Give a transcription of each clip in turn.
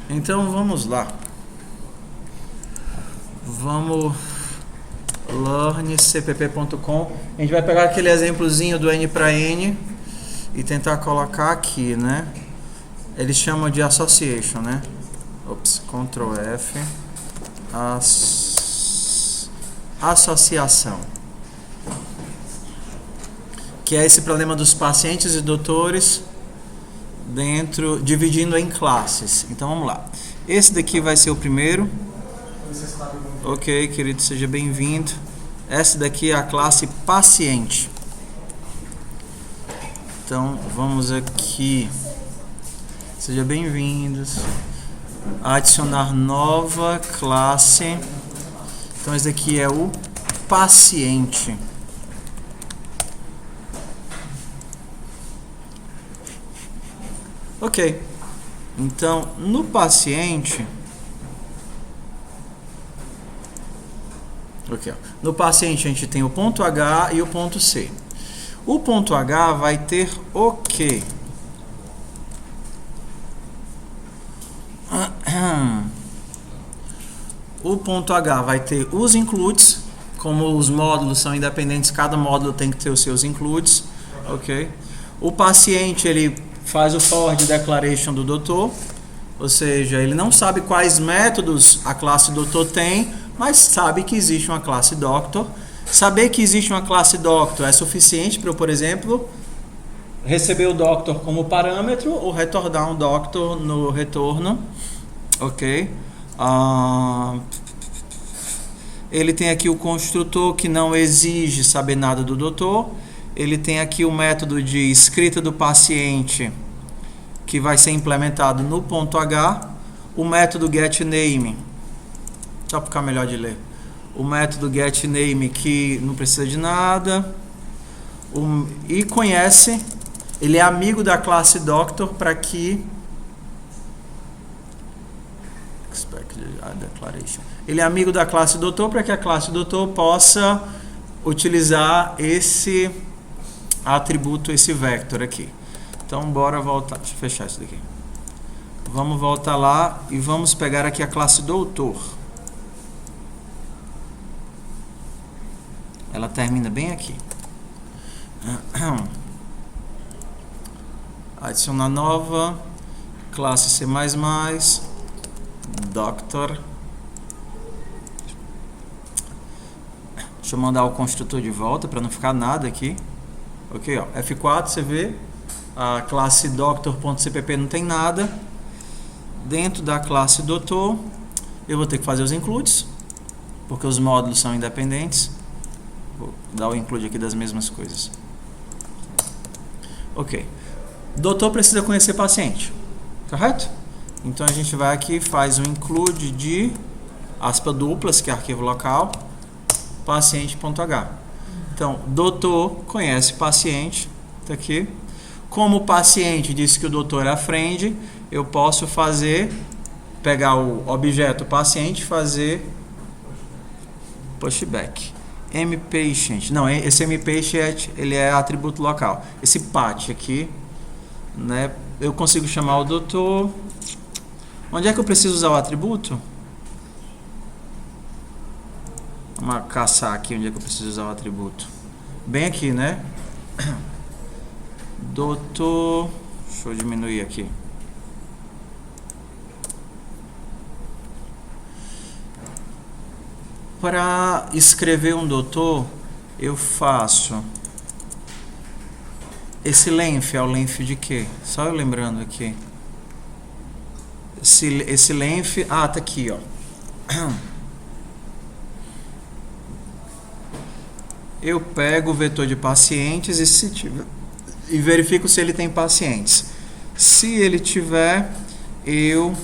Então vamos lá. Vamos learncpp.com. A gente vai pegar aquele exemplozinho do N para N e tentar colocar aqui, né? Eles chamam de association, né? Ops, Ctrl F. Associação. Que é esse problema dos pacientes e doutores dividindo em classes. Então vamos lá. Esse daqui vai ser o primeiro. Ok, querido, seja bem-vindo. Essa daqui é a classe paciente. Então vamos aqui. Seja bem-vindos. Adicionar nova classe. Então esse daqui é o paciente. Ok, então no paciente, no paciente a gente tem o ponto H e o ponto C. O ponto H vai ter o quê? O ponto H vai ter os includes, como os módulos são independentes, cada módulo tem que ter os seus includes, ok? O paciente, ele faz o forward declaration do doutor, ou seja, ele não sabe quais métodos a classe doutor tem, mas sabe que existe uma classe doctor. Saber que existe uma classe doctor é suficiente para eu, por exemplo, receber o doctor como parâmetro ou retornar um doctor no retorno, ok? Ele tem aqui o construtor que não exige saber nada do doutor. Ele tem aqui o método de escrita do paciente que vai ser implementado no ponto H. O método getName, só para ficar melhor de ler. O método getName que não precisa de nada. E conhece, ele é amigo da classe doctor para que... Ele é amigo da classe doutor para que a classe doutor possa utilizar esse atributo, esse vector aqui. Então bora voltar, deixa eu fechar isso daqui. Vamos voltar lá e vamos pegar aqui a classe doutor. Ela termina bem aqui. Adicionar nova classe C++, doctor. Deixa eu mandar o construtor de volta para não ficar nada aqui. Ok, ó, F4 você vê, a classe doctor.cpp não tem nada. Dentro da classe doutor, eu vou ter que fazer os includes, porque os módulos são independentes. Vou dar o include aqui das mesmas coisas. Ok. Doutor precisa conhecer paciente, correto? Então a gente vai aqui e faz um include de aspas duplas, que é arquivo local, paciente.h. Então, doutor conhece paciente, tá aqui. Como o paciente disse que o doutor é a friend, eu posso pegar o objeto paciente e fazer pushback. Mpatient, não, esse mpatient ele é atributo local. Esse pat aqui, né, eu consigo chamar o doutor. Onde é que eu preciso usar o atributo? Vamos caçar aqui onde é que eu preciso usar o atributo. Bem aqui, né? Doutor. Deixa eu diminuir aqui. Para escrever um doutor, eu faço esse length é o length de quê? Só eu lembrando aqui. Esse length, tá aqui, ó. Eu pego o vetor de pacientes e verifico se ele tem pacientes. Se ele tiver, eu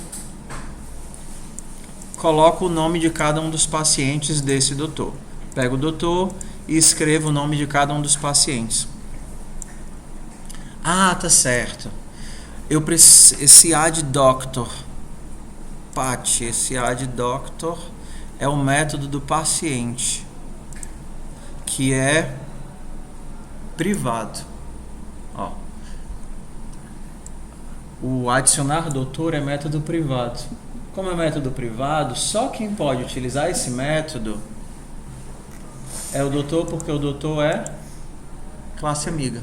coloco o nome de cada um dos pacientes desse doutor. Pego o doutor e escrevo o nome de cada um dos pacientes. Tá certo. Esse add doctor, esse add doctor é o método do paciente, que é privado. Ó. o adicionar doutor é método privado. Como é método privado, só quem pode utilizar esse método é o doutor, porque o doutor é classe amiga,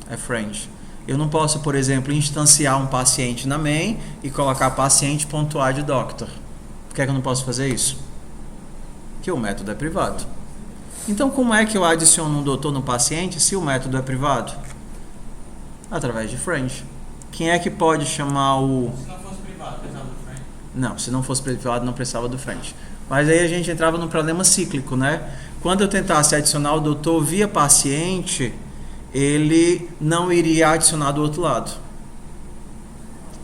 é friend. Eu não posso, por exemplo, instanciar um paciente na main e colocar paciente.add doctor. Por que é que eu não posso fazer isso? Porque o método é privado. Então, como é que eu adiciono um doutor no paciente se o método é privado? Através de friend. Quem é que pode chamar o... Se não fosse privado, precisava do friend? Não, se não fosse privado, não precisava do friend. Mas aí a gente entrava no problema cíclico, né? Quando eu tentasse adicionar o doutor via paciente, ele não iria adicionar do outro lado.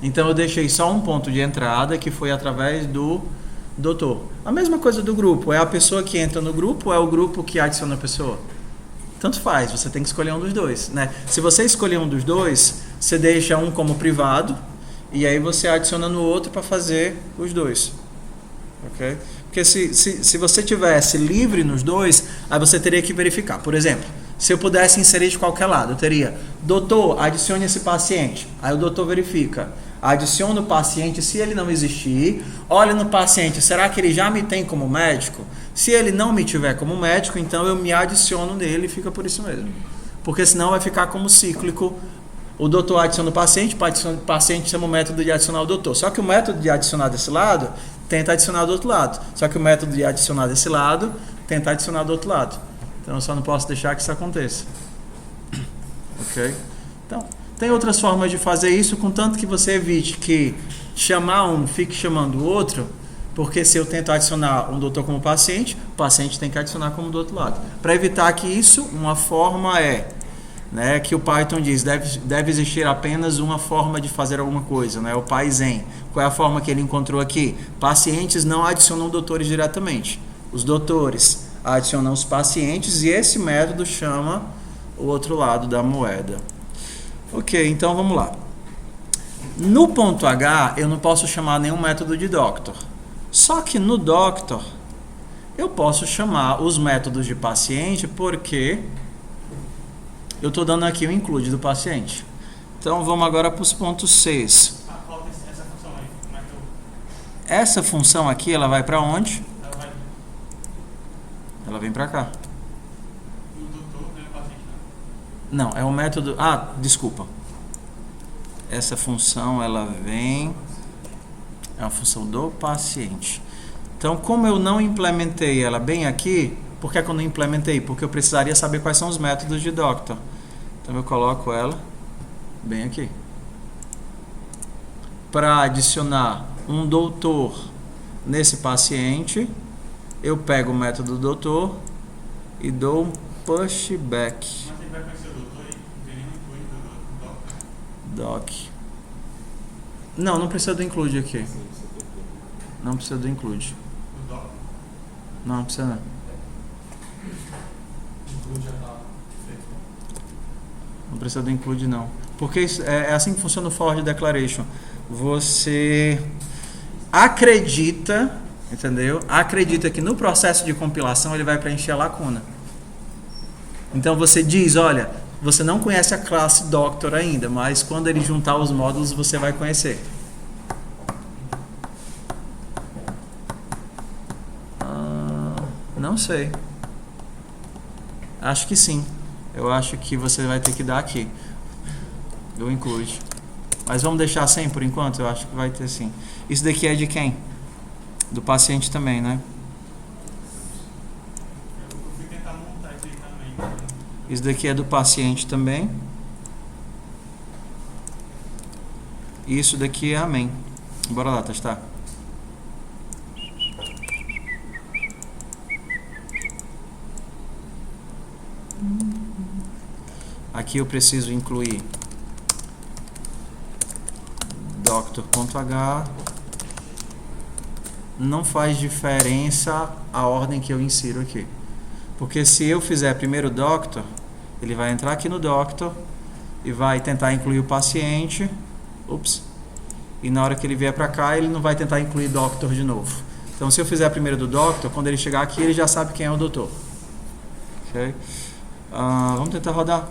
Então eu deixei só um ponto de entrada que foi através do doutor. A mesma coisa do grupo, é a pessoa que entra no grupo ou é o grupo que adiciona a pessoa? Tanto faz, você tem que escolher um dos dois, né? Se você escolher um dos dois, você deixa um como privado e aí você adiciona no outro para fazer os dois. Ok? Porque se você tivesse livre nos dois, aí você teria que verificar. Por exemplo, se eu pudesse inserir de qualquer lado, eu teria, doutor, adicione esse paciente. Aí o doutor verifica, adiciona o paciente, se ele não existir, olha no paciente, será que ele já me tem como médico? Se ele não me tiver como médico, então eu me adiciono nele e fica por isso mesmo. Porque senão vai ficar como cíclico. O doutor adiciona o paciente chama o método de adicionar o doutor. Só que o método de adicionar desse lado tenta adicionar do outro lado. Só que o método de adicionar desse lado tenta adicionar do outro lado. Então eu só não posso deixar que isso aconteça. Ok? Então, tem outras formas de fazer isso, contanto que você evite que chamar um fique chamando o outro, porque se eu tento adicionar um doutor como paciente, o paciente tem que adicionar como do outro lado. Para evitar que isso, uma forma é, né, que o Python diz, deve existir apenas uma forma de fazer alguma coisa, né, o PyZen. Qual é a forma que ele encontrou aqui? Pacientes não adicionam doutores diretamente. Os doutores adicionam os pacientes e esse método chama o outro lado da moeda. Ok, então vamos lá. No ponto H, eu não posso chamar nenhum método de doctor. Só que no doctor, eu posso chamar os métodos de paciente porque eu estou dando aqui o include do paciente. Então vamos agora para os pontos 6. Essa função aí, como é que eu... Essa função aqui, ela vai para onde? Ela vem para cá. O doutor não é o paciente, não? Não, é o método... Ah, desculpa. Essa função, ela vem... É uma função do paciente. Então, como eu não implementei ela bem aqui, por que é que eu não implementei? Porque eu precisaria saber quais são os métodos de doctor. Então, eu coloco ela bem aqui. Para adicionar um doutor nesse paciente, eu pego o método doutor e dou um pushback. Mas ele vai conhecer o doutor e ele não inclui do doctor? Doc. Não precisa do include aqui. Não precisa do include. O doc? Não precisa não. Include já tá feito. Não precisa do include não. Porque isso, é assim que funciona o forward declaration. Você acredita, entendeu? Acredita que no processo de compilação ele vai preencher a lacuna. Então você diz, olha, você não conhece a classe doctor ainda, mas quando ele juntar os módulos você vai conhecer. Não sei. Acho que sim. Eu acho que você vai ter que dar aqui. Do include. Mas vamos deixar sem por enquanto? Eu acho que vai ter sim. Isso daqui é de quem? Do paciente também, né? Eu fui tentar montar isso aí também. Isso daqui é do paciente também. E isso daqui é amém. Bora lá testar. Aqui eu preciso incluir doctor.h. Não faz diferença a ordem que eu insiro aqui. Porque se eu fizer primeiro doctor, ele vai entrar aqui no doctor e vai tentar incluir o paciente. Ups. E na hora que ele vier para cá, ele não vai tentar incluir doctor de novo. Então, se eu fizer primeiro do doctor, quando ele chegar aqui, ele já sabe quem é o doutor. Ok? Vamos tentar rodar.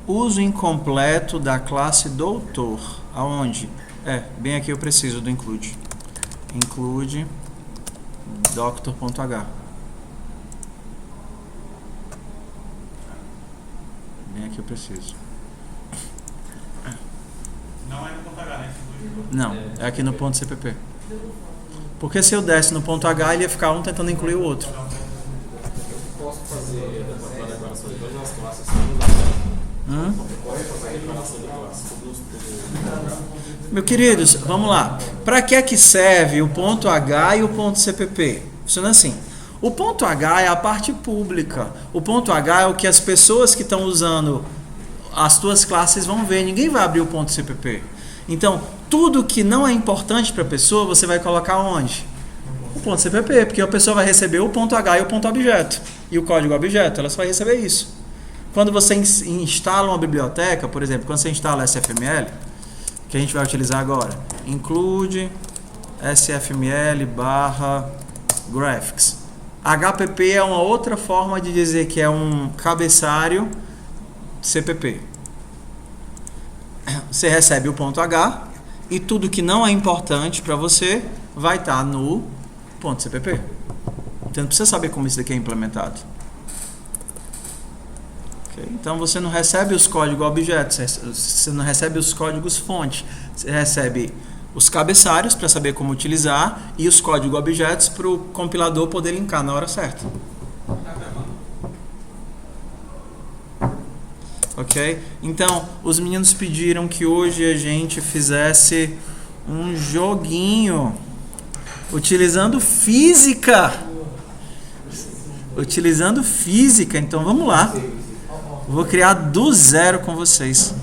uso incompleto da classe doutor. Aonde? Bem aqui eu preciso do include. Include doctor.h. Bem aqui eu preciso. Não é no ponto H, né? Não, é aqui no ponto CPP. Porque se eu desse no ponto H, ele ia ficar um tentando incluir o outro. Posso fazer uma declaração de todas as classes? Meus queridos, vamos lá. Para que é que serve o ponto H e o ponto CPP? Funciona assim. O ponto H é a parte pública. O ponto H é o que as pessoas que estão usando as tuas classes vão ver. Ninguém vai abrir o ponto CPP. Então, tudo que não é importante para a pessoa, você vai colocar onde? O ponto CPP, porque a pessoa vai receber o ponto H e o ponto objeto. E o código objeto, ela só vai receber isso. Quando você instala uma biblioteca, por exemplo, quando você instala SFML, que a gente vai utilizar agora, include SFML/graphics. HPP é uma outra forma de dizer que é um cabeçalho CPP. Você recebe o ponto H e tudo que não é importante para você vai estar no ponto CPP. Então não precisa saber como isso daqui é implementado. Okay? Então você não recebe os códigos objetos, você não recebe os códigos fonte, você recebe os cabeçalhos para saber como utilizar e os códigos objetos para o compilador poder linkar na hora certa. Ok? Então, os meninos pediram que hoje a gente fizesse um joguinho utilizando física. Utilizando física. Então, vamos lá. Vou criar do zero com vocês.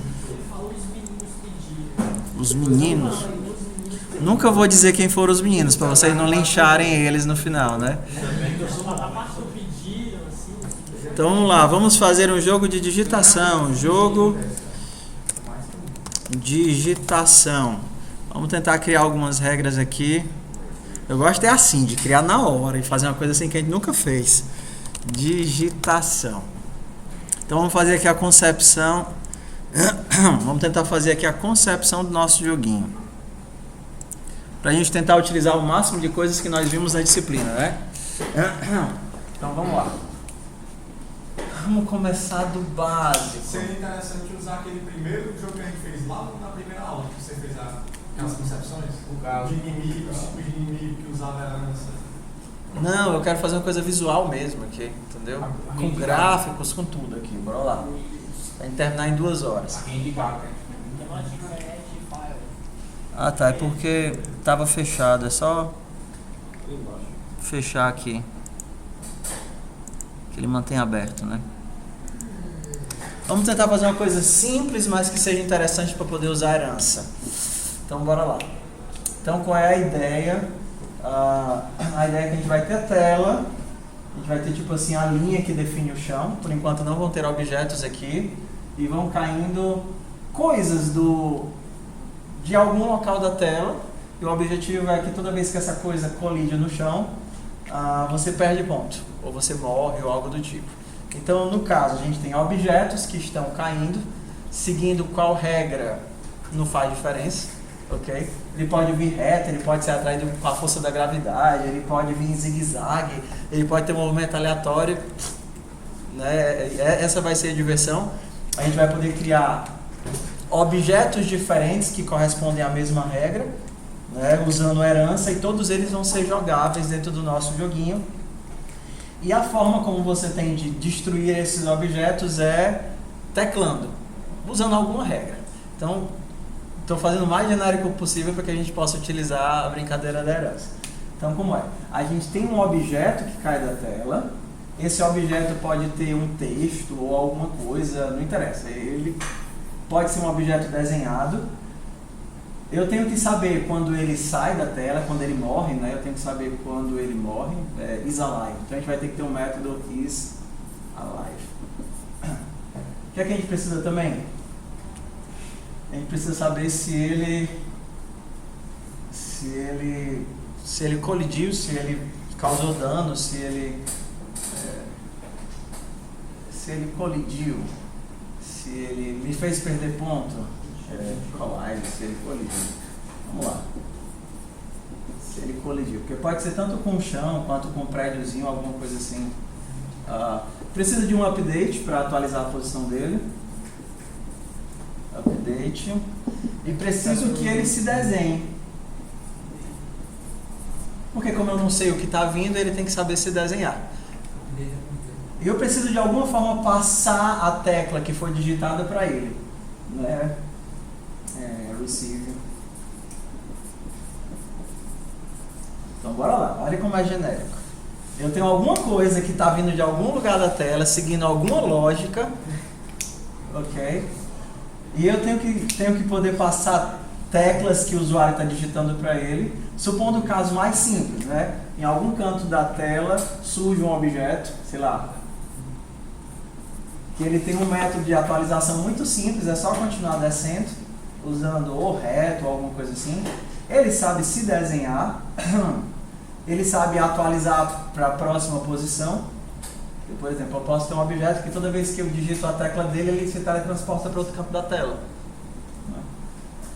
Os meninos. Nunca vou dizer quem foram os meninos, para vocês não lincharem eles no final, né? Então vamos lá, vamos fazer um jogo de digitação. Jogo digitação. Vamos tentar criar algumas regras aqui. Eu gosto assim, de criar na hora e fazer uma coisa assim que a gente nunca fez. Digitação. Então vamos fazer aqui a concepção. Vamos tentar fazer aqui a concepção do nosso joguinho. Para a gente tentar utilizar o máximo de coisas que nós vimos na disciplina, né? Então vamos lá. Vamos começar do básico. Seria interessante usar aquele primeiro jogo que a gente fez lá na primeira aula, que você fez aquelas concepções, o caso de inimigo, o tipo de inimigo que usava herança. Não, eu quero fazer uma coisa visual mesmo aqui, entendeu? Com gráficos, com tudo aqui, bora lá. Vai terminar em 2 horas. Ah tá, é porque estava fechado, é só fechar aqui. Que ele mantém aberto, né? Vamos tentar fazer uma coisa simples, mas que seja interessante para poder usar a herança. Então, bora lá. Então, qual é a ideia? A ideia é que a gente vai ter a tela, a gente vai ter tipo assim a linha que define o chão. Por enquanto não vão ter objetos aqui e vão caindo coisas de algum local da tela. E o objetivo é que toda vez que essa coisa colide no chão, você perde ponto, ou você morre, ou algo do tipo. Então, no caso, a gente tem objetos que estão caindo, seguindo qual regra não faz diferença, ok? Ele pode vir reto, ele pode ser atraído com a força da gravidade, ele pode vir em zigue-zague, ele pode ter um movimento aleatório, né? Essa vai ser a diversão. A gente vai poder criar objetos diferentes que correspondem à mesma regra, né? Usando a herança, e todos eles vão ser jogáveis dentro do nosso joguinho. E a forma como você tem de destruir esses objetos é teclando, usando alguma regra. Então, estou fazendo o mais genérico possível para que a gente possa utilizar a brincadeira da herança. Então, como é? A gente tem um objeto que cai da tela. Esse objeto pode ter um texto ou alguma coisa, não interessa. Ele pode ser um objeto desenhado. Eu tenho que saber quando ele sai da tela, quando ele morre, né? Eu tenho que saber quando ele morre. Is alive. Então a gente vai ter que ter um método is alive. O que é que a gente precisa também? A gente precisa saber se ele colidiu, se ele causou dano, se ele colidiu, se se ele me fez perder ponto. Collide, se ele colidiu. Vamos lá. Se ele colidiu. Porque pode ser tanto com o chão quanto com um prédiozinho, alguma coisa assim. Precisa de um update para atualizar a posição dele. Update. E preciso que ele se desenhe. Porque como eu não sei o que está vindo, ele tem que saber se desenhar. E eu preciso de alguma forma passar a tecla que foi digitada para ele. Né? Receive. Então bora lá, olha como é genérico. Eu tenho alguma coisa que está vindo de algum lugar da tela, seguindo alguma lógica. Ok? E eu tenho que poder passar teclas que o usuário está digitando para ele, supondo o caso mais simples, né? Em algum canto da tela surge um objeto, sei lá, que ele tem um método de atualização muito simples, é só continuar descendo, usando ou reto ou alguma coisa assim. Ele sabe se desenhar, ele sabe atualizar para a próxima posição. Por exemplo, eu posso ter um objeto que toda vez que eu digito a tecla dele, ele se teletransporta para outro canto da tela.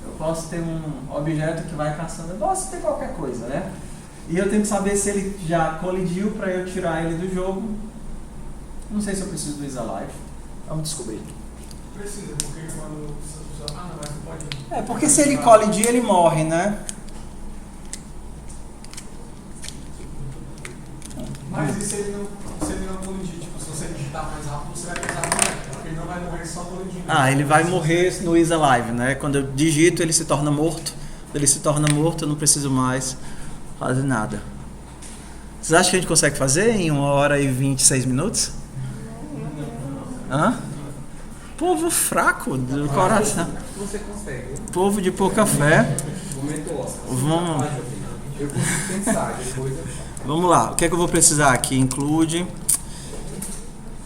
Eu posso ter um objeto que vai caçando, eu posso ter qualquer coisa, né? E eu tenho que saber se ele já colidiu para eu tirar ele do jogo. Não sei se eu preciso do isAlive. Vamos descobrir. Precisa, porque quando você... não, mas não pode... Porque se ele colidir, ele morre, né? Mas e se ele não colidir? Tipo, se você digitar mais rápido, você vai precisar morrer. Porque ele não vai morrer só colidindo. Ele vai morrer no isAlive, né? Quando eu digito, ele se torna morto. Quando ele se torna morto, eu não preciso mais fazer nada. Vocês acham que a gente consegue fazer em 1 hora e 26 minutos? Povo fraco do coração. Você consegue. Povo de pouca fé. Momento Oscar. Vamos. Eu consigo pensar, depois eu... Vamos lá. O que é que eu vou precisar aqui? Include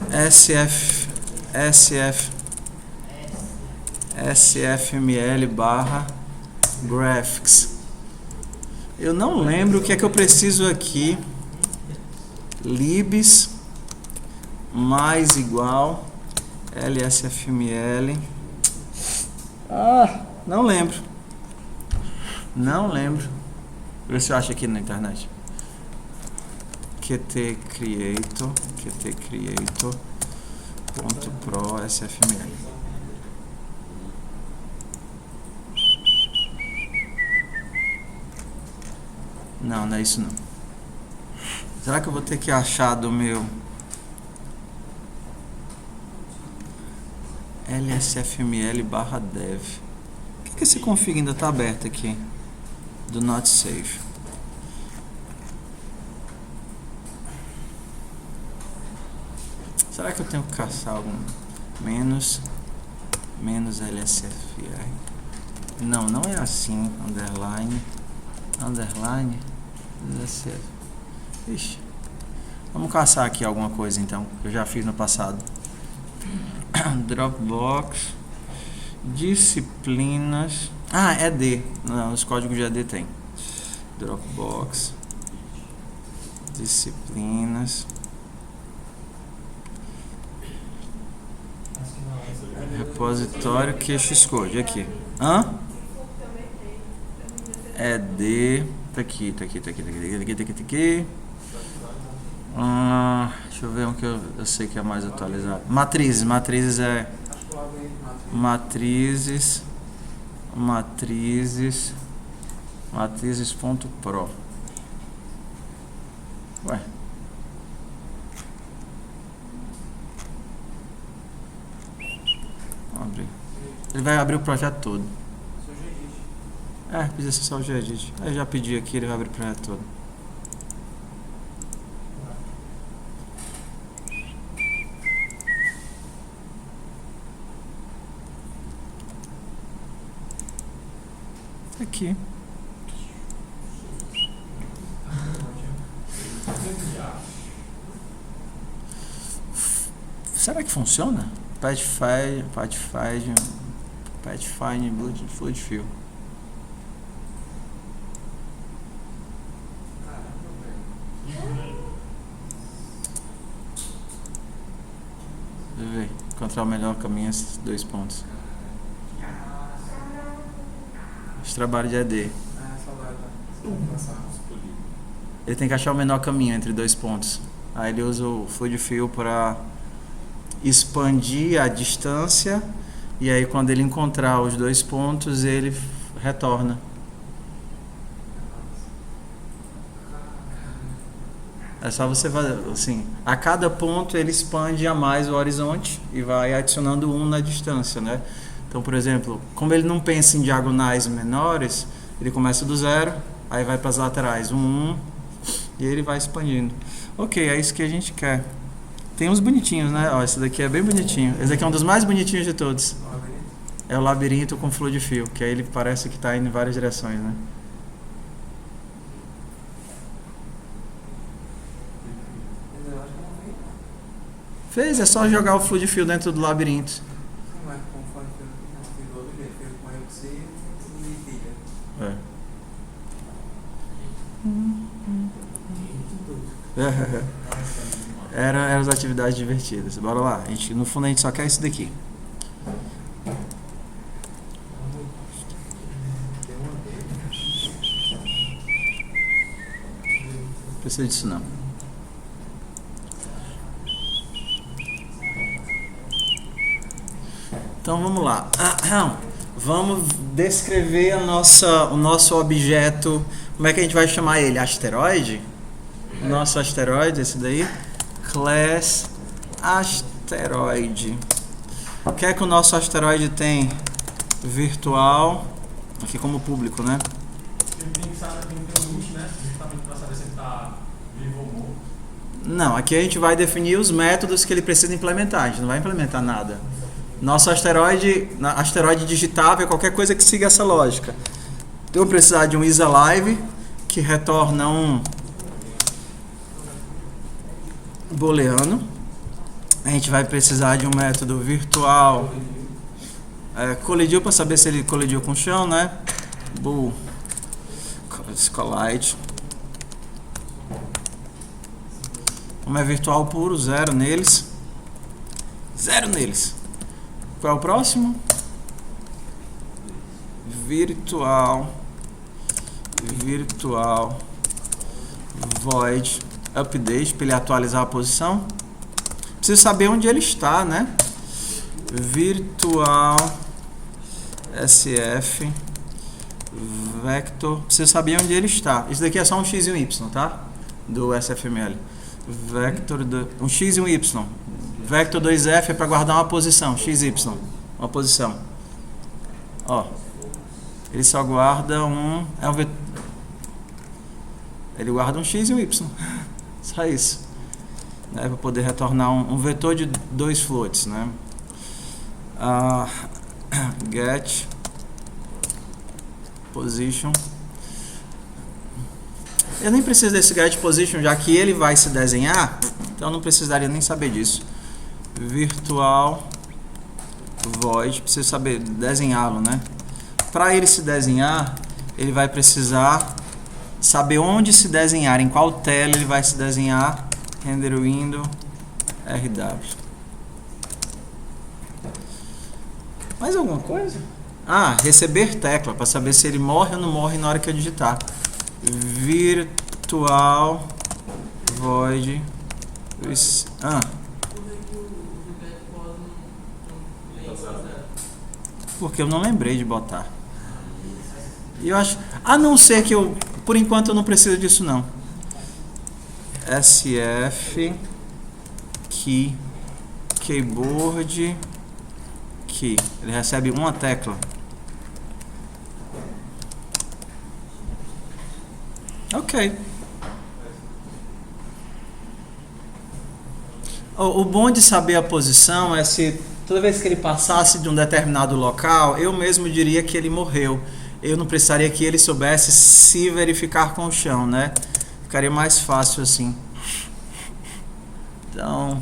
sfml/graphics. Eu não lembro o que é que eu preciso aqui. libs mais igual lsfml. Não lembro. Vê se eu acho aqui na internet. qtcreator.pro sfml. Não é isso não. Será que eu vou ter que achar do meu lsfml/dev? Por que esse config ainda está aberto aqui? Do not save. Será que eu tenho que caçar algum menos lsfr? Não é assim. Underline lsf. Ixi. Vamos caçar aqui alguma coisa então, que eu já fiz no passado. Dropbox disciplinas. É D. Não, os códigos de AD tem. Dropbox disciplinas repositório QXCode aqui. É D. Tá aqui. Deixa eu ver um que eu sei que é mais atualizado. Matrizes é matrizes.pro. Ué. Vamos abrir. Ele vai abrir o projeto todo. Precisa ser só o Gedit. Eu já pedi aqui, ele vai abrir o projeto todo. Aqui. Será que funciona? Pathfinder Fluid Fill. Deixa eu ver. Encontrar o melhor caminho esses 2 pontos. Esse trabalho de ED. Ele tem que achar o menor caminho entre 2 pontos. Aí ele usa o Fluid Fill para expandir a distância. E aí quando ele encontrar os 2 pontos, ele retorna. É só você fazer assim, a cada ponto ele expande a mais o horizonte e vai adicionando 1 na distância, né? Então, por exemplo, como ele não pensa em diagonais menores, ele começa do 0, aí vai para as laterais, 1, e ele vai expandindo. Ok, é isso que a gente quer. Tem uns bonitinhos, né? Ó, esse daqui é bem bonitinho. Esse daqui é um dos mais bonitinhos de todos. É o labirinto com Fluid Fill, que aí ele parece que está indo em várias direções, né? Fez, é só jogar o Fluid Fill dentro do labirinto. É. Eram as atividades divertidas. Bora lá. No fundo a gente só quer isso daqui. Não precisa disso não. Então vamos lá. Vamos descrever o nosso objeto. Como é que a gente vai chamar ele? Asteroide? O nosso asteroide, esse daí. Class Asteroide. O que é que o nosso asteroide tem? Virtual. Aqui como público, né? Ele tem que ter um limite, né? Justamente para saber se ele está vivo ou morto. Não, aqui a gente vai definir os métodos que ele precisa implementar. A gente não vai implementar nada. Nosso asteroide digitável é qualquer coisa que siga essa lógica. Então eu vou precisar de um isAlive que retorna um booleano. A gente vai precisar de um método virtual colidiu para saber se ele colidiu com o chão, né? Bool collide. Como é virtual puro, 0 neles. 0 neles. Qual é o próximo? Virtual void update para ele atualizar a posição. Preciso saber onde ele está, né? Virtual sf vector. Preciso saber onde ele está. Isso daqui é só um x e um y, tá? Do SFML. Vector um x e um y. Vector 2f é para guardar uma posição, x, y, uma posição. Ó, ele só guarda ele guarda um x e um y, só isso, né, para poder retornar um vetor de 2 floats, né? Get position. Eu nem preciso desse get position, já que ele vai se desenhar, então eu não precisaria nem saber disso. Virtual void, preciso saber desenhá-lo, né? Para ele se desenhar, ele vai precisar saber onde se desenhar, em qual tela ele vai se desenhar. Render window RW. Mais alguma coisa? Receber tecla, para saber se ele morre ou não morre na hora que eu digitar. Virtual void porque eu não lembrei de botar. E eu acho, a não ser que por enquanto eu não preciso disso não. SF key keyboard key. Ele recebe uma tecla. Ok. O bom de saber a posição é se toda vez que ele passasse de um determinado local, eu mesmo diria que ele morreu. Eu não precisaria que ele soubesse se verificar com o chão, né? Ficaria mais fácil assim. Então,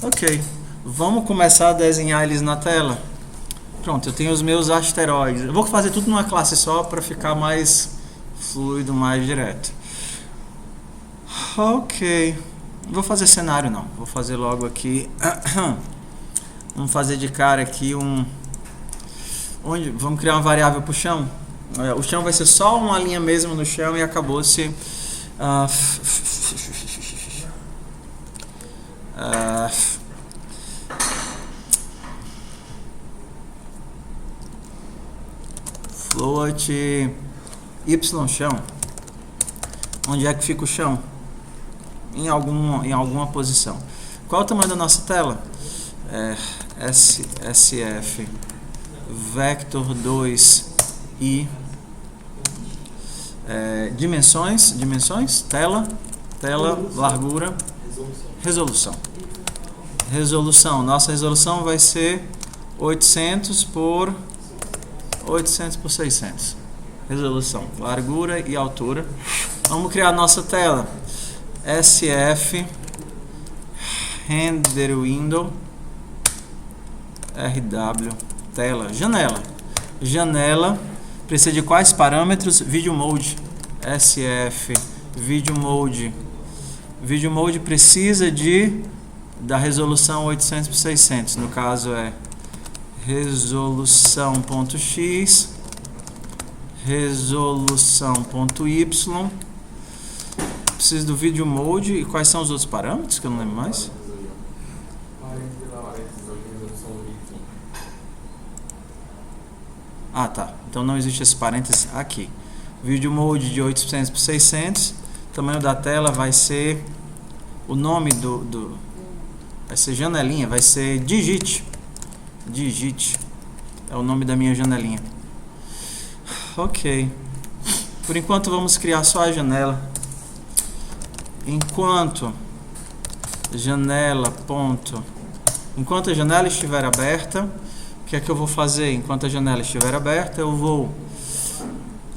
ok. Vamos começar a desenhar eles na tela. Pronto, eu tenho os meus asteroides. Eu vou fazer tudo numa classe só para ficar mais fluido, mais direto. Ok. Não vou fazer cenário não. Vou fazer logo aqui Vamos fazer de cara aqui vamos criar uma variável para o chão. O chão vai ser só uma linha mesmo no chão e acabou-se. Float y chão. Onde é que fica o chão? Em alguma posição. Qual é o tamanho da nossa tela? SF vector 2 e dimensões, tela, largura, resolução. Nossa resolução vai ser 800 por 600. Resolução, largura e altura. Vamos criar a nossa tela. SF render window RW tela, janela precisa de quais parâmetros? Video mode. SF video mode precisa da resolução 800 por 600, no caso é resolução.x, resolução.y. Preciso do video mode. E quais são os outros parâmetros que eu não lembro mais? Ah, tá. Então não existe esse parênteses aqui. Video mode de 800 por 600. O tamanho da tela vai ser o nome vai ser janelinha, vai ser digit. É o nome da minha janelinha. Ok. Por enquanto vamos criar só a janela. Enquanto a janela estiver aberta, o que é que eu vou fazer? Enquanto a janela estiver aberta, eu vou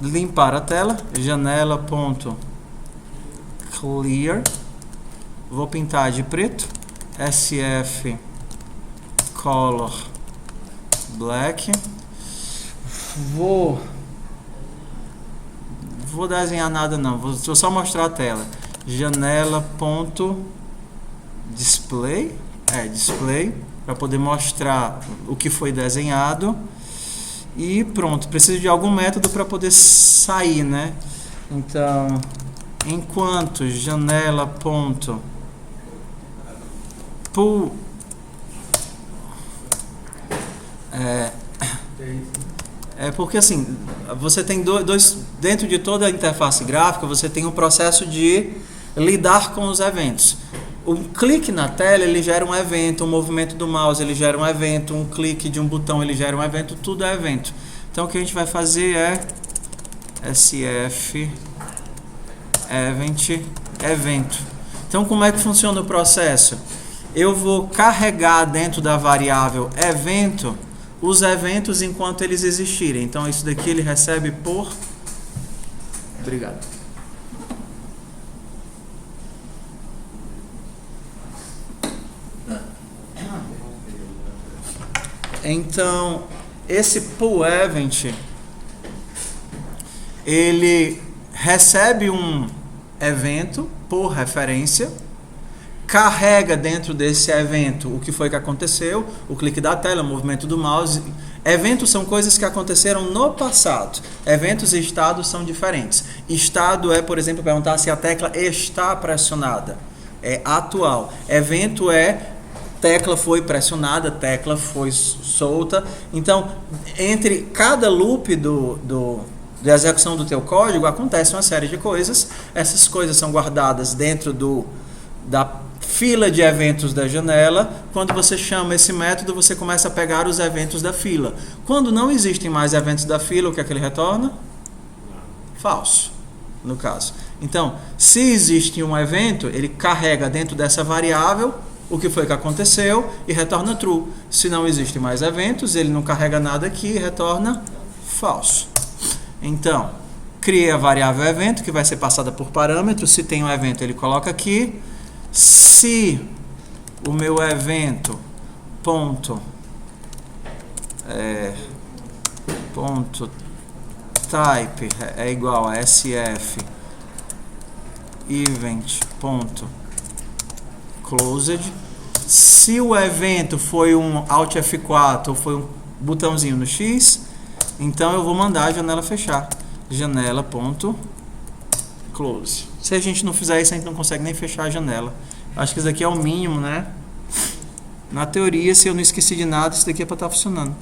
limpar a tela, janela.clear, vou pintar de preto, SF color black, vou desenhar nada não, vou só mostrar a tela, janela.display, display, para poder mostrar o que foi desenhado. E pronto, preciso de algum método para poder sair, né? Então, enquanto janela.pull porque assim, você tem dois dentro de toda a interface gráfica, você tem um processo de lidar com os eventos. Um clique na tela, ele gera um evento, um movimento do mouse, ele gera um evento, um clique de um botão, ele gera um evento, tudo é evento. Então, o que a gente vai fazer é SF evento. Então, como é que funciona o processo? Eu vou carregar dentro da variável evento os eventos enquanto eles existirem. Então, isso daqui ele recebe por... Obrigado. Então, esse pull event, ele recebe um evento por referência, carrega dentro desse evento o que foi que aconteceu, o clique da tela, o movimento do mouse. Eventos são coisas que aconteceram no passado. Eventos e estados são diferentes. Estado é, por exemplo, perguntar se a tecla está pressionada. É atual. Evento é tecla foi pressionada, tecla foi solta. Então, entre cada loop da execução do teu código, acontece uma série de coisas. Essas coisas são guardadas dentro da fila de eventos da janela. Quando você chama esse método, você começa a pegar os eventos da fila. Quando não existem mais eventos da fila, o que é que ele retorna? Falso, no caso. Então, se existe um evento, ele carrega dentro dessa variável o que foi que aconteceu e retorna true. Se não existem mais eventos, ele não carrega nada aqui e retorna falso. Então, criei a variável evento, que vai ser passada por parâmetro. Se tem um evento, ele coloca aqui. Se o meu evento ponto type é igual a sf event ponto closed, Se o evento foi um Alt F4 ou foi um botãozinho no X, então eu vou mandar a janela fechar. Janela.close. Se a gente não fizer isso, a gente não consegue nem fechar a janela. Acho que isso daqui é o mínimo, né? Na teoria, se eu não esqueci de nada, isso daqui é para estar funcionando.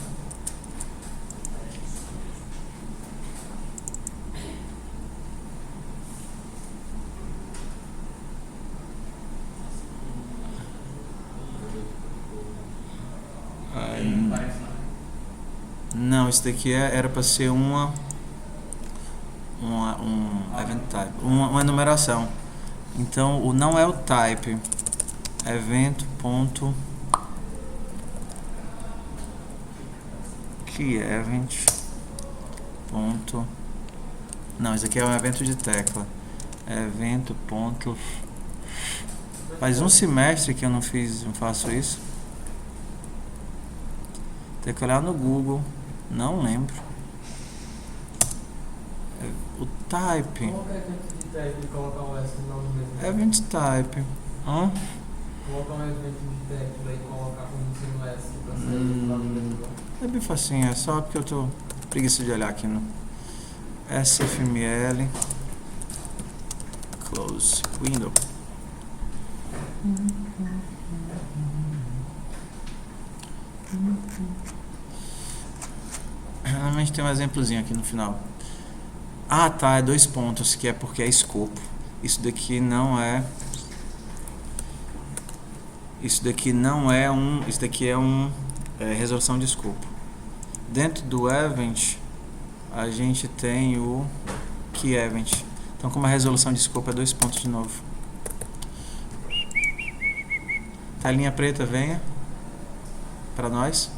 Não, isso daqui era para ser um event type, uma enumeração. Então, não é o type, event.keyEvent. Não, isso aqui é um evento de tecla. Evento. Faz um semestre que eu não faço isso. Tem que olhar no Google. Não lembro. O type. Como é evento de type e colocar um S no mesmo? Event type. Colocar um evento de type e colocar como sendo S pra sair lá no mesmo. É bem facinho, é só porque eu tô preguiça de olhar aqui no SFML close window. Realmente tem um exemplozinho aqui no final. Ah, tá, é 2 pontos, que é porque é escopo. Isso daqui não é resolução de escopo. Dentro do event, a gente tem o keyEvent. Então, como a resolução de escopo é 2 pontos de novo. Telinha preta, venha para nós.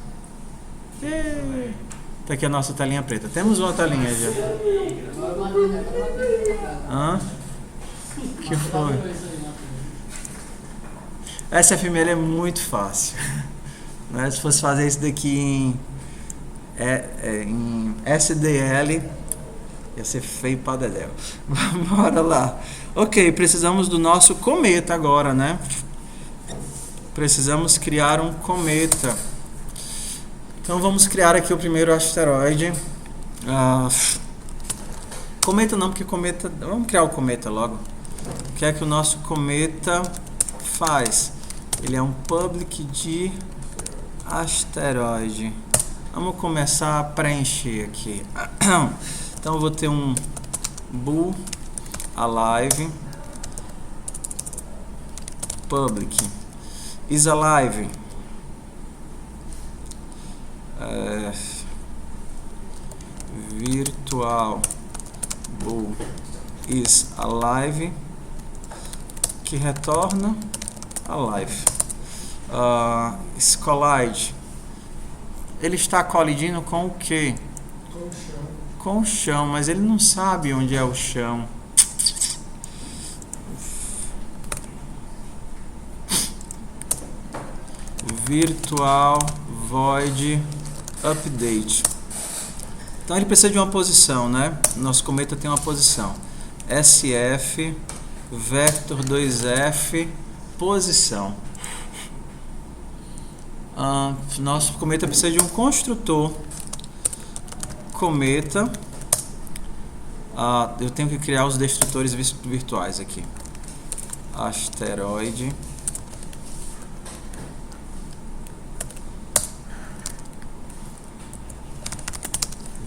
Tá aqui a nossa telinha preta. Temos uma telinha já. Que foi? SFML é muito fácil. Né? Se fosse fazer isso daqui em SDL, ia ser feio pra dedéu. Bora lá. Ok, precisamos do nosso cometa agora, né? Precisamos criar um cometa. Então vamos criar aqui o primeiro asteroide. Cometa não, porque cometa... Vamos criar o cometa logo. O que é que o nosso cometa faz? Ele é um public de asteroide. Vamos começar a preencher aqui. Então eu vou ter um bool alive public is alive virtual bool is alive, que retorna alive. Collide, ele está colidindo com o que? Com o chão, mas ele não sabe onde é o chão. Virtual void update. Então ele precisa de uma posição, né? Nosso cometa tem uma posição. SF vector 2F posição. Nosso cometa precisa de um construtor cometa. Eu tenho que criar os destrutores virtuais aqui. Asteroide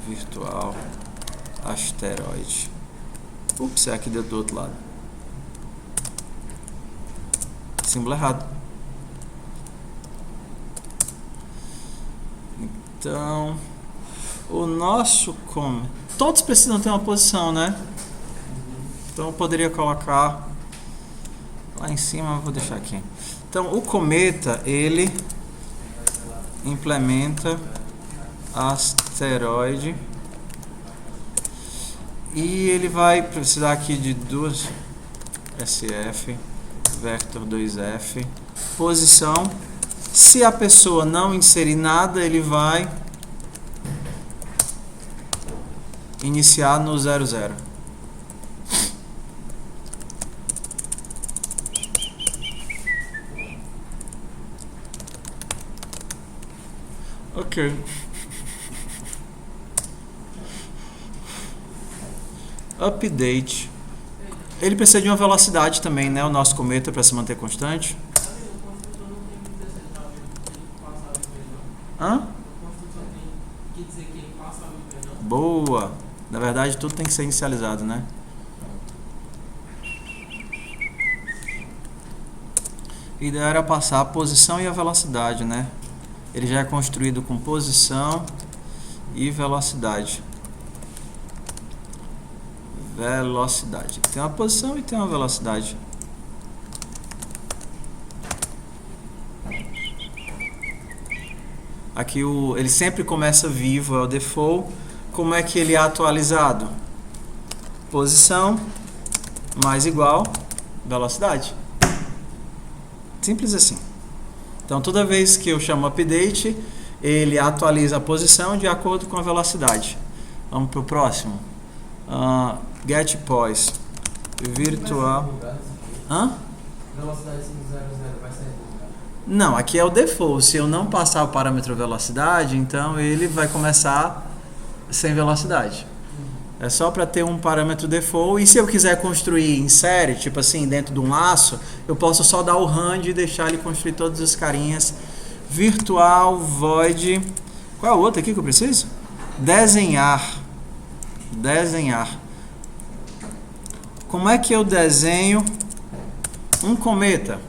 virtual asteroide. Ups, é aqui do outro lado. Símbolo errado. Então, o nosso todos precisam ter uma posição, né? Então eu poderia colocar lá em cima, vou deixar aqui. Então o cometa, ele implementa asteroide e ele vai precisar aqui de duas SF vector 2F posição. Se a pessoa não inserir nada, ele vai iniciar no 00. Ok. Update. Ele precisa de uma velocidade também, né? O nosso cometa para se manter constante. Hã? Boa. Na verdade, tudo tem que ser inicializado, né? A ideia era passar a posição e a velocidade, né? Ele já é construído com posição e velocidade. Velocidade. Tem uma posição e tem uma velocidade. Aqui ele sempre começa vivo, é o default. Como é que ele é atualizado? Posição mais igual velocidade. Simples assim. Então toda vez que eu chamo update, ele atualiza a posição de acordo com a velocidade. Vamos para o próximo. Get poise virtual. Hã? Velocidade 500 vai sair do lugar. Não, aqui é o default. Se eu não passar o parâmetro velocidade, então ele vai começar sem velocidade. É só para ter um parâmetro default. E se eu quiser construir em série, tipo assim, dentro de um laço, eu posso só dar o rand e deixar ele construir todos os carinhas. Virtual void. Qual é o outro aqui que eu preciso? Desenhar. Desenhar. Como é que eu desenho um cometa?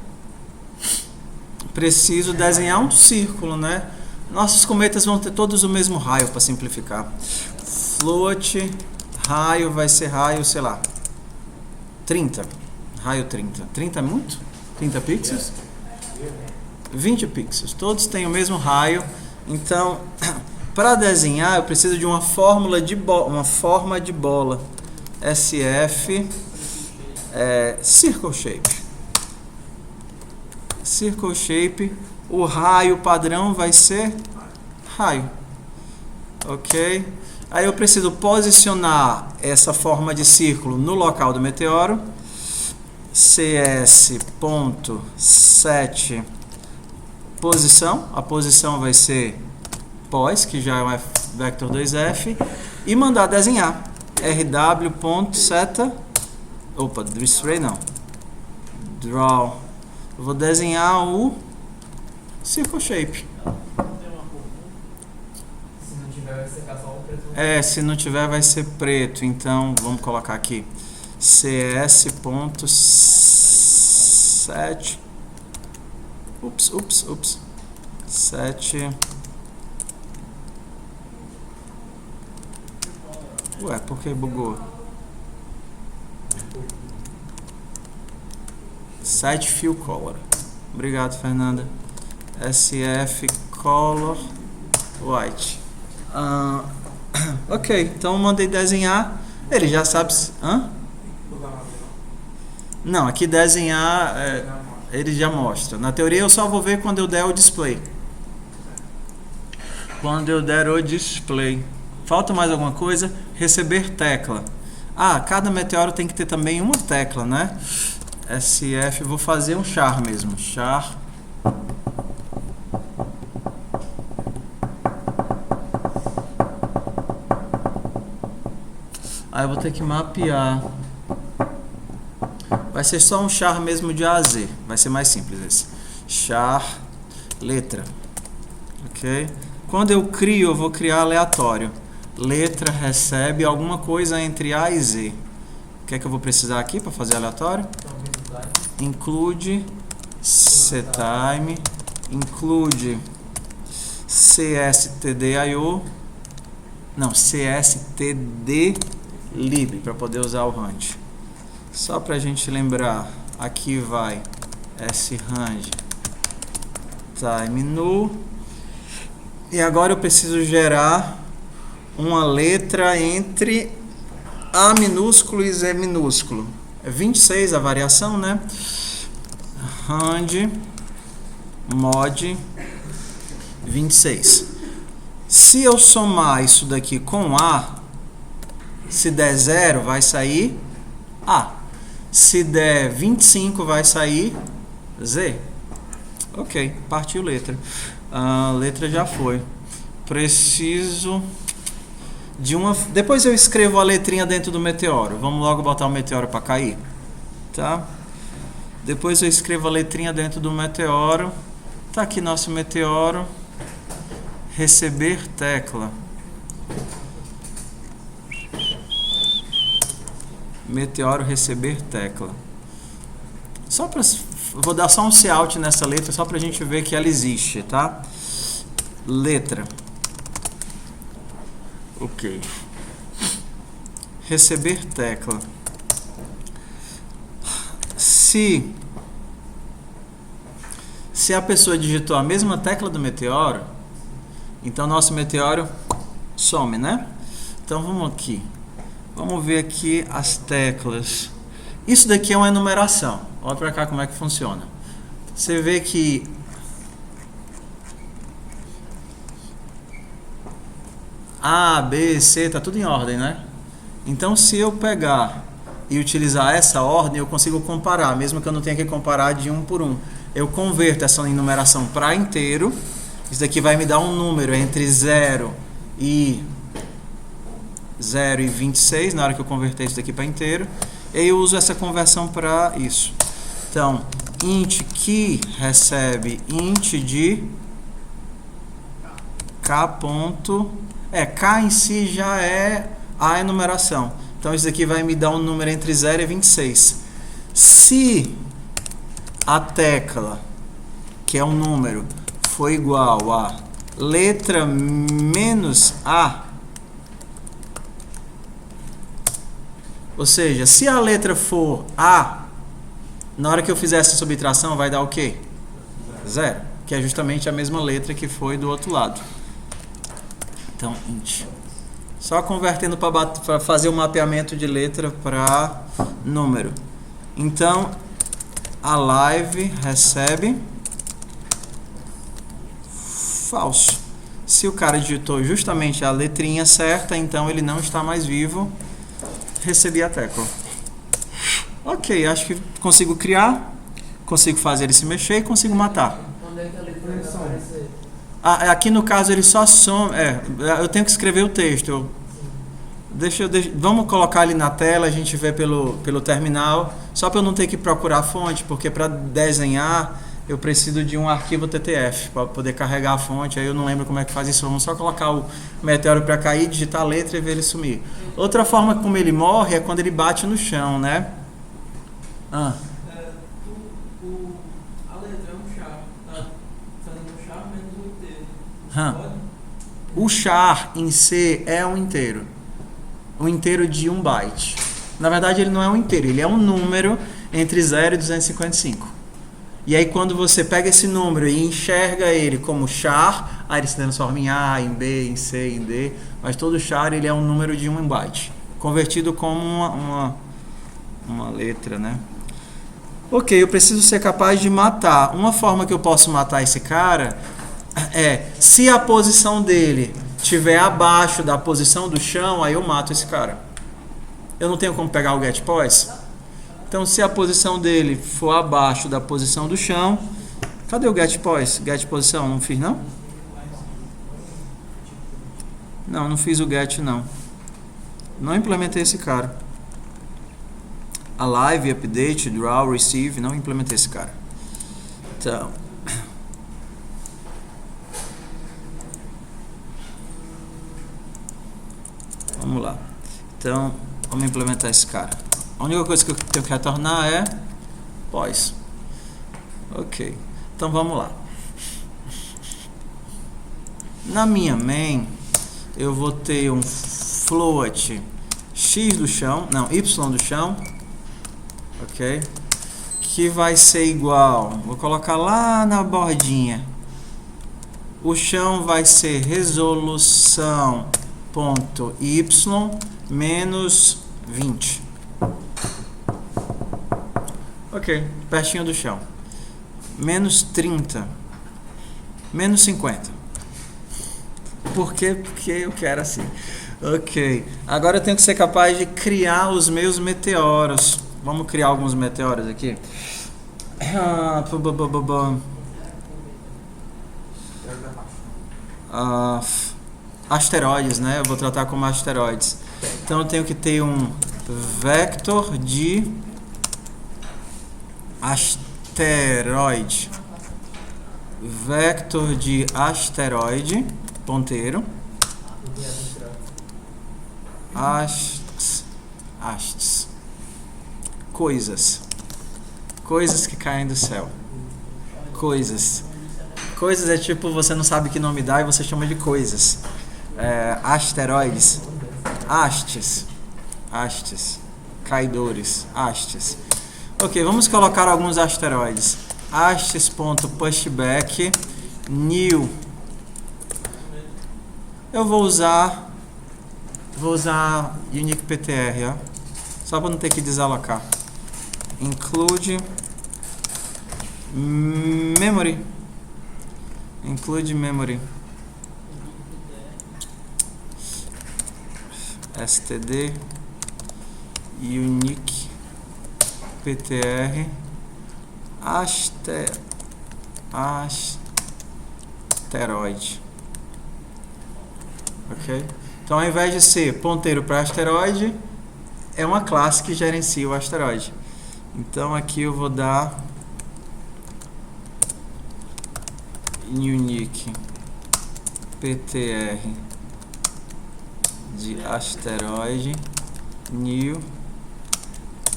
Preciso desenhar um círculo, né? Nossos cometas vão ter todos o mesmo raio, para simplificar. Float, raio vai ser raio, sei lá, 30. Raio 30. 30 é muito? 30 pixels? 20 pixels. Todos têm o mesmo raio. Então, para desenhar, eu preciso de uma fórmula de uma forma de bola. SF Circle Shape. Circle Shape. O raio padrão vai ser raio. Ok? Aí eu preciso posicionar essa forma de círculo no local do meteoro. cs.set posição. A posição vai ser pos, que já é um vector 2f. E mandar desenhar. rw.seta. Opa, Stray não. Draw. Eu vou desenhar o Circle Shape. Se não tiver, vai ser só o preto. Se não tiver, vai ser preto. Então, vamos colocar aqui. cs.set. Ups. Set. Ué, por que bugou? Set Fill Color. Obrigado, Fernanda. SF Color White. Ok, então mandei desenhar. Ele já sabe. Não, aqui desenhar ele já mostra. Na teoria eu só vou ver quando eu der o display. Quando eu der o display. Falta mais alguma coisa? Receber tecla. Cada meteoro tem que ter também uma tecla, né? SF, vou fazer um char mesmo. Char. Aí eu vou ter que mapear. Vai ser só um char mesmo de A a Z. Vai ser mais simples esse. Char, letra. Ok? Quando eu crio, eu vou criar aleatório. Letra recebe alguma coisa entre A e Z. O que é que eu vou precisar aqui para fazer aleatório? Include setime, include cstdio, não, cstdlib, para poder usar o rand. Só para a gente lembrar, aqui vai srand time null. E agora eu preciso gerar uma letra entre A minúsculo e Z minúsculo. É 26 a variação, né? Rand mod 26. Se eu somar isso daqui com A, se der 0, vai sair A. Se der 25, vai sair Z. Ok, partiu letra. A letra já foi. preciso de uma... Depois eu escrevo a letrinha dentro do meteoro. Vamos logo botar o meteoro para cair, tá? Depois eu escrevo a letrinha dentro do meteoro. Tá aqui nosso meteoro. Receber tecla. Meteoro receber tecla. Só para... Vou dar só um cout nessa letra só pra gente ver que ela existe, tá? Letra. Ok. Receber tecla. Se a pessoa digitou a mesma tecla do meteoro, então nosso meteoro some, né? Então vamos aqui. Vamos ver aqui as teclas. Isso daqui é uma enumeração. Olha pra cá como é que funciona. Você vê que A, B, C, tá tudo em ordem, né? Então se eu pegar e utilizar essa ordem, eu consigo comparar, mesmo que eu não tenha que comparar de um por um. Eu converto essa enumeração para inteiro. Isso daqui vai me dar um número entre 0 e 26, na hora que eu converter isso daqui para inteiro. E eu uso essa conversão para isso. Então, int que recebe int de k ponto... K em si já é a enumeração. Então, isso daqui vai me dar um número entre 0 e 26. Se a tecla, que é um número, for igual a letra menos A, ou seja, se a letra for A, na hora que eu fizer essa subtração, vai dar o quê? 0, que é justamente a mesma letra que foi do outro lado. Então, int. Só convertendo para fazer o mapeamento de letra para número. Então, a live recebe falso. Se o cara digitou justamente a letrinha certa, então ele não está mais vivo. Recebi a tecla. Ok, acho que consigo criar, consigo fazer ele se mexer e consigo matar. Onde é que a letra vai aparecer? Aqui no caso ele só some. Eu tenho que escrever o texto. Vamos colocar ali na tela, a gente vê pelo terminal, só para eu não ter que procurar a fonte, porque para desenhar eu preciso de um arquivo TTF para poder carregar a fonte. Aí eu não lembro como é que faz isso. Vamos só colocar o meteoro para cair, digitar a letra e ver ele sumir. Outra forma como ele morre é quando ele bate no chão, né? A letra é um char, tá? Fazendo um char menos um inteiro. Pode? O char em C é um inteiro. Um inteiro de 1 byte. Na verdade ele não é um inteiro, ele é um número entre 0 e 255. E aí quando você pega esse número e enxerga ele como char, aí ele se transforma em A, em B, em C, em D, mas todo char ele é um número de 1 byte, convertido como uma letra, né? Ok, eu preciso ser capaz de matar. Uma forma que eu posso matar esse cara é, se a posição dele estiver abaixo da posição do chão, aí eu mato esse cara. Eu não tenho como pegar o getPos. Então, se a posição dele for abaixo da posição do chão... Cadê o getPos? Get posição, não fiz não? Não fiz o get não. Não implementei esse cara. Alive, update, draw, receive, não implementei esse cara. Então... Vamos lá. Então, vamos implementar esse cara. A única coisa que eu tenho que retornar é pos. Ok. Então, vamos lá. Na minha main, eu vou ter um float x do chão, não, y do chão, ok? Que vai ser igual, vou colocar lá na bordinha. O chão vai ser resolução ponto y menos 20. Ok, pertinho do chão. Menos 30. Menos 50. Por quê? Porque eu quero assim. Ok, agora eu tenho que ser capaz de criar os meus meteoros. Vamos criar alguns meteoros aqui. asteroides, né? Eu vou tratar como asteroides. Então eu tenho que ter um vector de asteroide. Vector de asteroide, ponteiro. Astes. Coisas. Coisas que caem do céu. Coisas. Coisas é tipo, você não sabe que nome dá e você chama de coisas. Asteroides. Hastes. Caidores. Hastes. Ok, vamos colocar alguns asteroides. Hastes.pushback new. Eu vou usar unique PTR, ó, só para não ter que desalocar. Include memory. std unique PTR asteroide. Ok? Então, ao invés de ser ponteiro para asteroide, é uma classe que gerencia o asteroide. Então, aqui eu vou dar unique PTR de asteroide new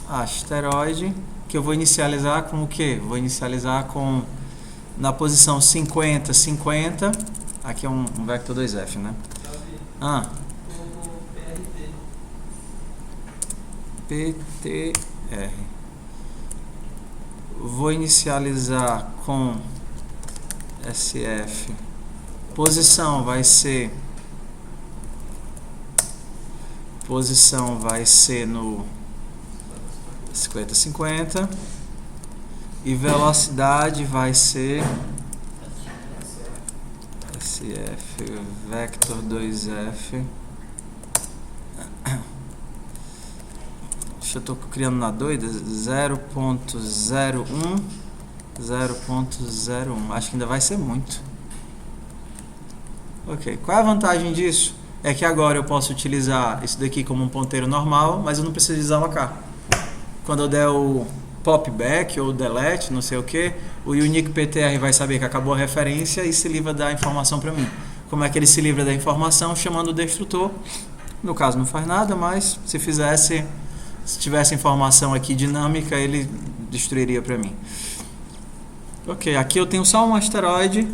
asteroide, que eu vou inicializar com o que? Vou inicializar com na posição 50, 50. Aqui é um vector 2F, né? PTR. Vou inicializar com SF. Posição vai ser no 50, 50. E velocidade vai ser SF vector 2F. Eu estou criando na doida 0.01. Acho que ainda vai ser muito. Ok, qual é a vantagem disso? É que agora eu posso utilizar isso daqui como um ponteiro normal, mas eu não preciso desalocar. Quando eu der o pop back ou delete, não sei o que, o unique PTR vai saber que acabou a referência e se livra da informação para mim. Como é que ele se livra da informação? Chamando o destrutor. No caso não faz nada, mas se tivesse informação aqui dinâmica, ele destruiria para mim. Ok, aqui eu tenho só um asteroide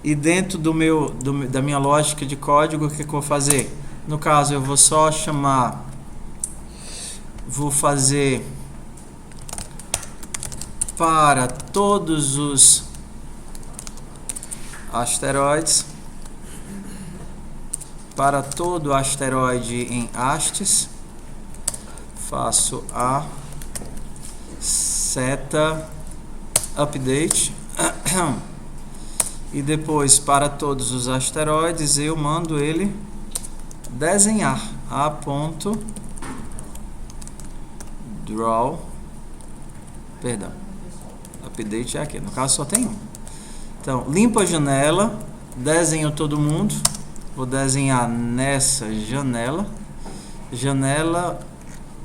e dentro da minha lógica de código, o que eu vou fazer? No caso, eu vou só chamar, vou fazer para todos os asteroides, para todo asteroide em hastes, faço a seta update e depois para todos os asteroides eu mando ele desenhar a.draw, update é aqui, no caso só tem um. Então, limpo a janela, desenho todo mundo, vou desenhar nessa janela.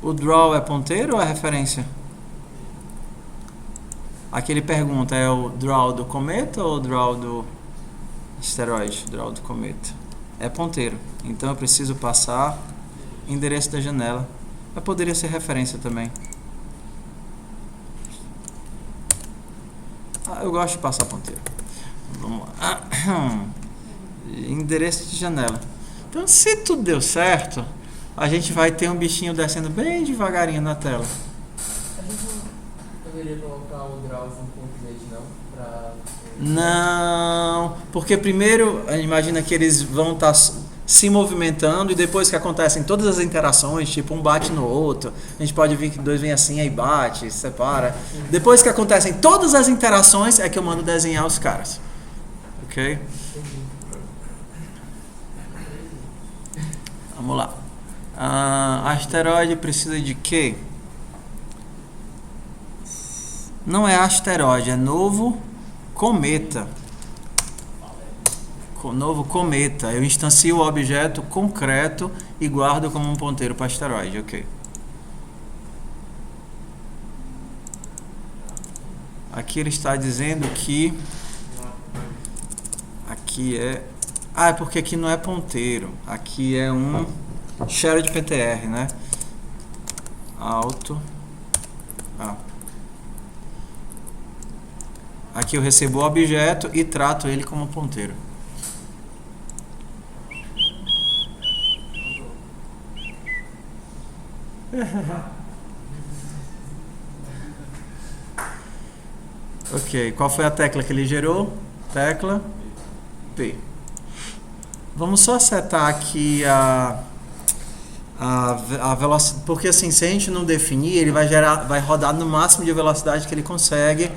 O draw é ponteiro ou é referência? Aqui ele pergunta, é o draw do cometa ou o draw do asteroide? Draw do cometa. É ponteiro, então eu preciso passar endereço da janela. Mas poderia ser referência também. Eu gosto de passar ponteiro. Vamos lá. Endereço de janela. Então, se tudo deu certo, a gente vai ter um bichinho descendo bem devagarinho na tela. A gente não poderia colocar o draw junto com o update, não? Não, porque primeiro, imagina que eles vão estar se movimentando e depois que acontecem todas as interações, tipo um bate no outro, a gente pode ver que dois vem assim, aí bate, separa. Depois que acontecem todas as interações, é que eu mando desenhar os caras. Ok? Vamos lá. Asteroide precisa de quê? Não é asteroide, é novo cometa. novo cometa. Eu instancio o objeto concreto e guardo como um ponteiro para asteroide. Ok. Aqui ele está dizendo que aqui é... Ah, é porque aqui não é ponteiro. Aqui é um shared PTR, né? Alto. Aqui eu recebo o objeto e trato ele como ponteiro. Ok, qual foi a tecla que ele gerou? Tecla P. Vamos só acertar aqui a velocidade, porque assim, se a gente não definir, ele vai rodar no máximo de velocidade que ele consegue.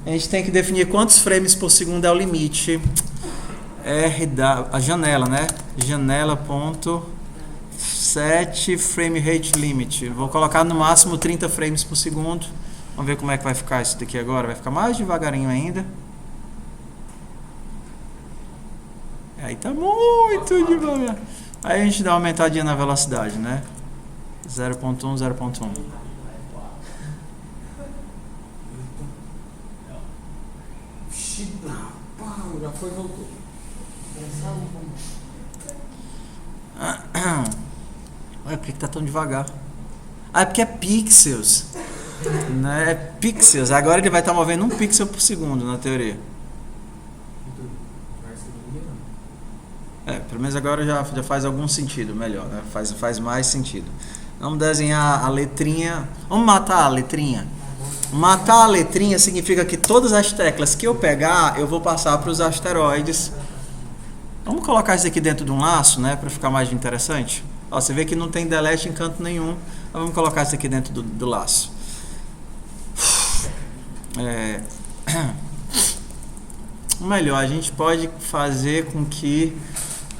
A gente tem que definir quantos frames por segundo é o limite. A janela, né? Janela.set frame rate limit. Vou colocar no máximo 30 frames por segundo. Vamos ver como é que vai ficar isso daqui agora. Vai ficar mais devagarinho ainda. Aí tá muito devagar. Aí a gente dá uma aumentadinha na velocidade, né? 0.1, 0.1. Já foi e voltou. Ué, por que tá tão devagar? Ah, é porque é pixels. Né? É pixels. Agora ele vai estar movendo 1 pixel por segundo, na teoria. Pelo menos agora já faz algum sentido melhor, né? Faz mais sentido. Vamos desenhar a letrinha. Vamos matar a letrinha. Matar a letrinha significa que todas as teclas que eu pegar, eu vou passar para os asteroides. Vamos colocar isso aqui dentro de um laço, né? Para ficar mais interessante. Ó, você vê que não tem delete em canto nenhum. Então vamos colocar isso aqui dentro do laço. Melhor, a gente pode fazer com que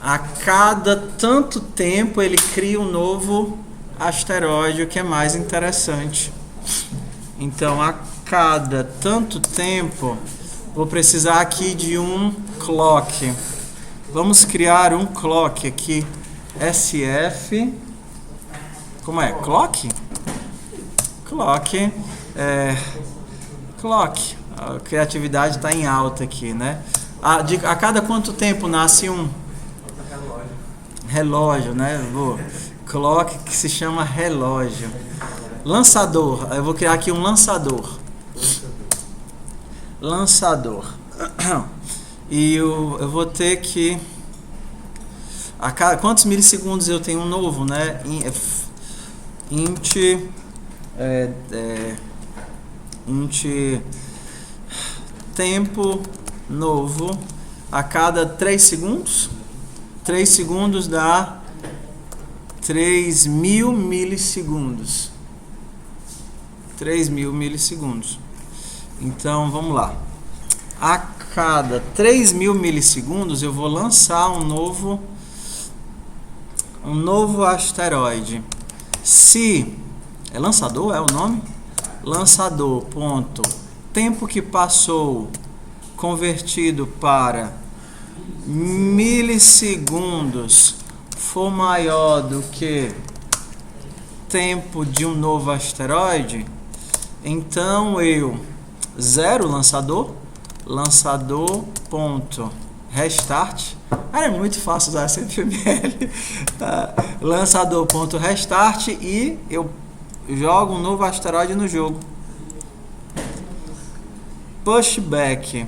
a cada tanto tempo ele crie um novo asteroide, o que é mais interessante. Então, a cada tanto tempo, vou precisar aqui de um clock. Vamos criar um clock aqui. SF. Como é? Clock? Clock. Clock. A criatividade está em alta aqui, né? A cada quanto tempo nasce um relógio, né? Clock que se chama relógio. Lançador. Eu vou criar aqui um lançador. E eu vou ter que... A cada quantos milissegundos eu tenho um novo, né? Int tempo novo a cada 3 segundos. 3 segundos dá 3.000 milissegundos. 3.000 milissegundos. Então, vamos lá. A cada 3.000 milissegundos, eu vou lançar um novo asteroide. Se... É lançador? É o nome? Lançador, ponto. Tempo que passou convertido para milissegundos for maior do que tempo de um novo asteroide, então eu zero lançador ponto restart. É muito fácil usar SFML. Lançador ponto restart e eu jogo um novo asteroide no jogo. Pushback.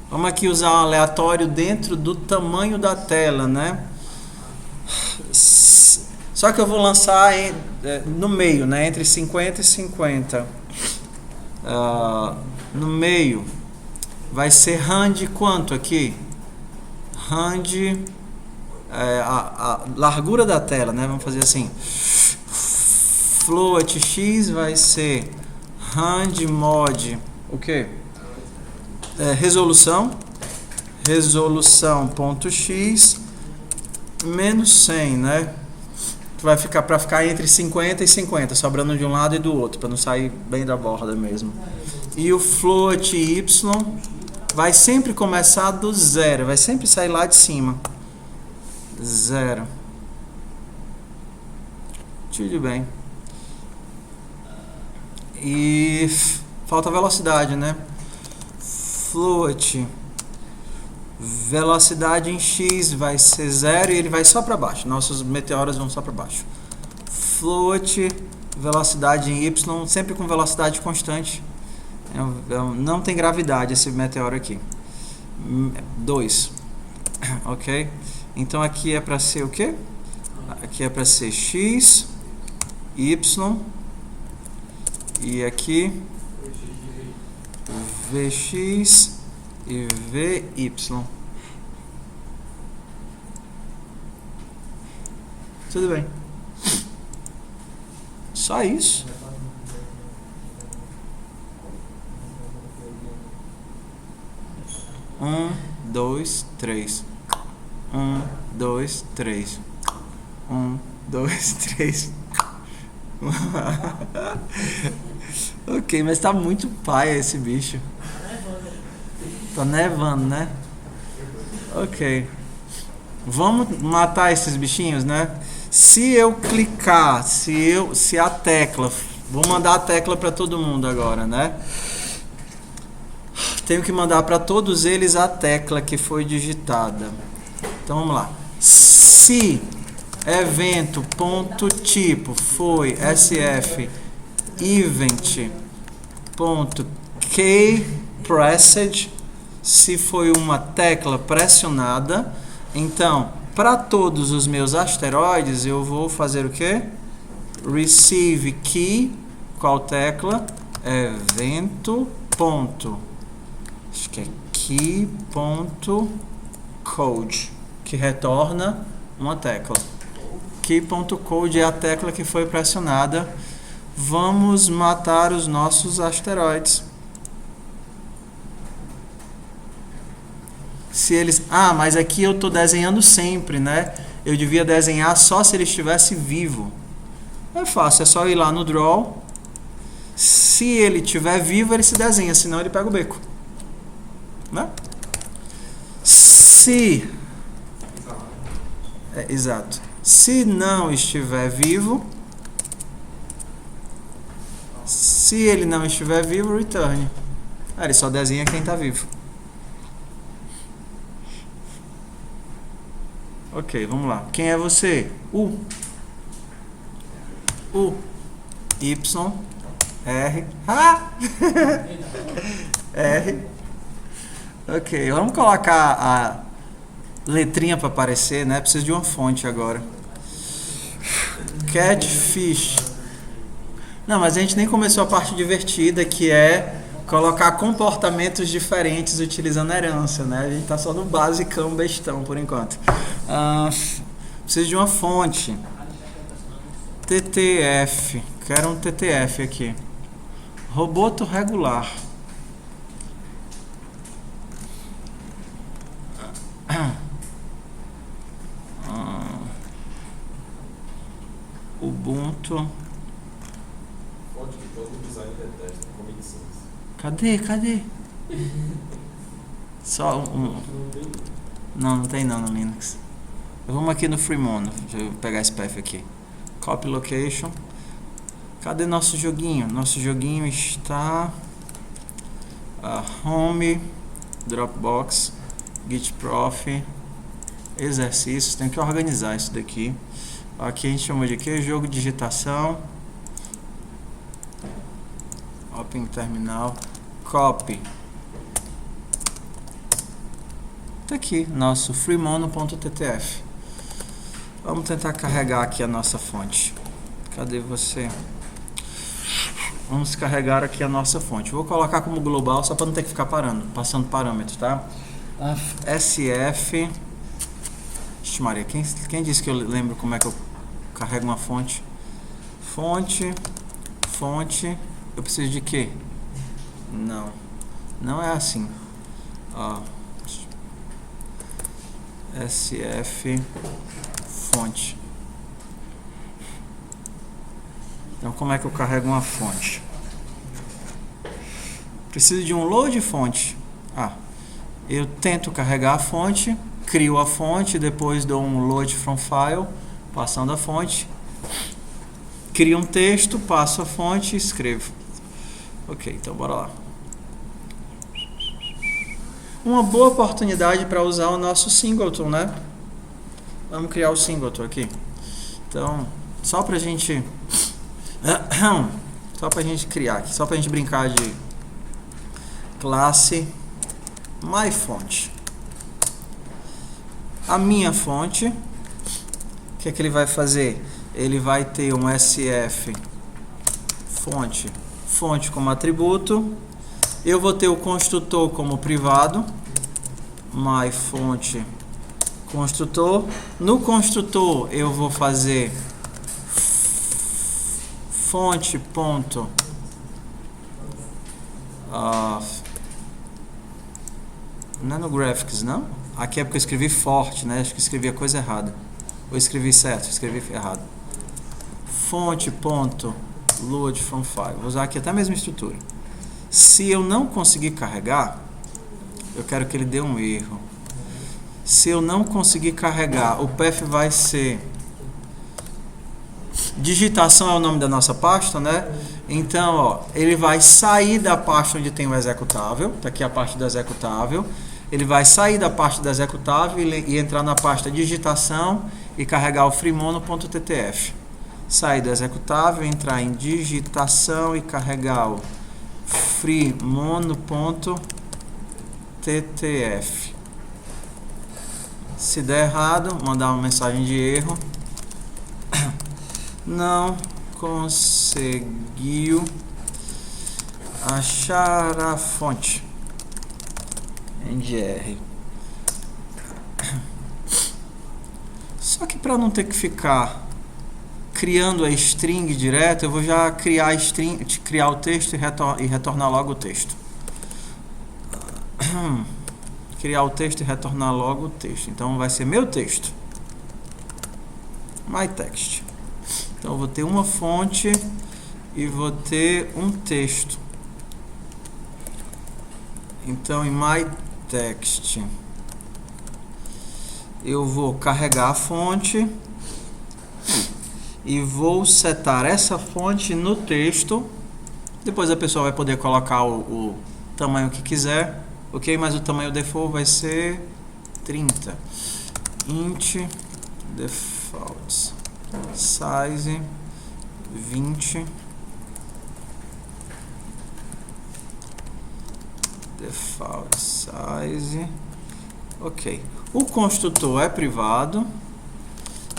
Vamos aqui usar um aleatório dentro do tamanho da tela, né? Só que eu vou lançar no meio, né? Entre 50 e 50. No meio vai ser rand quanto aqui? Rand a largura da tela, né? Vamos fazer assim. Float x vai ser rand mod o quê? Resolução.x menos 100, né? Vai ficar para ficar entre 50 e 50, sobrando de um lado e do outro, para não sair bem da borda mesmo. E o float y vai sempre começar do zero, vai sempre sair lá de cima. 0. Tudo bem. E falta velocidade, né? Float. Velocidade em x vai ser 0 e ele vai só para baixo. Nossos meteoros vão só para baixo. Float, velocidade em y, sempre com velocidade constante. Não tem gravidade esse meteoro aqui. 2. Ok? Então aqui é para ser o quê? Aqui é para ser x, y. E aqui Vx e Vy. Tudo bem. Só isso. Um, dois, três. 1, 2, 3. 1, 2, 3. Ok, mas tá muito paia esse bicho. Tá nevando, né? Ok. Vamos matar esses bichinhos, né? Se eu clicar, se a tecla, vou mandar a tecla para todo mundo agora, né? Tenho que mandar para todos eles a tecla que foi digitada. Então vamos lá. Se evento ponto tipo foi sf event ponto key pressed, se foi uma tecla pressionada, então para todos os meus asteroides eu vou fazer o que? Receive key, qual tecla? Evento ponto, acho que é key ponto code, que retorna uma tecla. Key.code é a tecla que foi pressionada. Vamos matar os nossos asteroides. Se eles... Ah, mas aqui eu estou desenhando sempre, né? Eu devia desenhar só se ele estivesse vivo. É fácil, é só ir lá no Draw. Se ele estiver vivo, ele se desenha, senão ele pega o beco. Né? Se... exato. Se não estiver vivo, se ele não estiver vivo, return. Ele só desenha quem está vivo. Ok, vamos lá. Quem é você? Y, R. R. Ok, vamos colocar a letrinha para aparecer, né? Preciso de uma fonte agora. Catfish. Não, mas a gente nem começou a parte divertida, que é colocar comportamentos diferentes utilizando herança, né? A gente tá só no basicão bestão por enquanto. Preciso de uma fonte. TTF. Quero um TTF aqui. Roboto regular. Ubuntu. Fonte que todo design detesta, commit sans. Cadê? Só um. Não tem não no Linux. Vamos aqui no Freemono. Deixa eu pegar esse path aqui. Copy location. Cadê nosso joguinho? Nosso joguinho está Home, Dropbox, Gitprof, exercícios. Tem que organizar isso daqui. Aqui a gente chamou de quê? Jogo de digitação. Open terminal. Copy. Tá aqui, nosso freemono.ttf. Vamos tentar carregar aqui a nossa fonte. Cadê você? Vamos carregar aqui a nossa fonte. Vou colocar como global só para não ter que ficar passando parâmetro, tá? SF. Ixi, Maria, quem disse que eu lembro como é que eu carrego uma fonte? Fonte. Eu preciso de quê? Não é assim. SF fonte. Então como é que eu carrego uma fonte? Preciso de um load fonte. Eu tento carregar a fonte, crio a fonte, depois dou um load from file, passando a fonte, crio um texto, passo a fonte e escrevo. Ok, então bora lá. Uma boa oportunidade para usar o nosso singleton, né? Vamos criar o singleton aqui. Então, só pra gente criar aqui, só pra gente brincar de classe myFont. A minha fonte, o que é que ele vai fazer? Ele vai ter um SF fonte como atributo. Eu vou ter o construtor como privado, myFont construtor. No construtor eu vou fazer fonte ponto não é no graphics, não? Aqui é porque eu escrevi forte, né? Acho que escrevi a coisa errada. Ou escrevi certo, escrevi errado. Fonte ponto load from file. Vou usar aqui até a mesma estrutura. Se eu não conseguir carregar, eu quero que ele dê um erro. Se eu não conseguir carregar, o path vai ser... Digitação é o nome da nossa pasta, né? Então, ó, ele vai sair da pasta onde tem o executável. Tá aqui a parte do executável. Ele vai sair da pasta do executável e entrar na pasta digitação e carregar o freemono.ttf. Sair do executável, entrar em digitação e carregar o freemono.ttf. Se der errado, mandar uma mensagem de erro. Não conseguiu achar a fonte. NDR. Só que para não ter que ficar criando a string direto, eu vou já criar o texto e retornar logo o texto. Criar o texto e retornar logo o texto. Então vai ser meu texto. myText. Então eu vou ter uma fonte e vou ter um texto. Então em myText eu vou carregar a fonte e vou setar essa fonte no texto. Depois a pessoa vai poder colocar o tamanho que quiser, ok? Mas o tamanho default vai ser 30. Int default size 20. Default size. Ok. O construtor é privado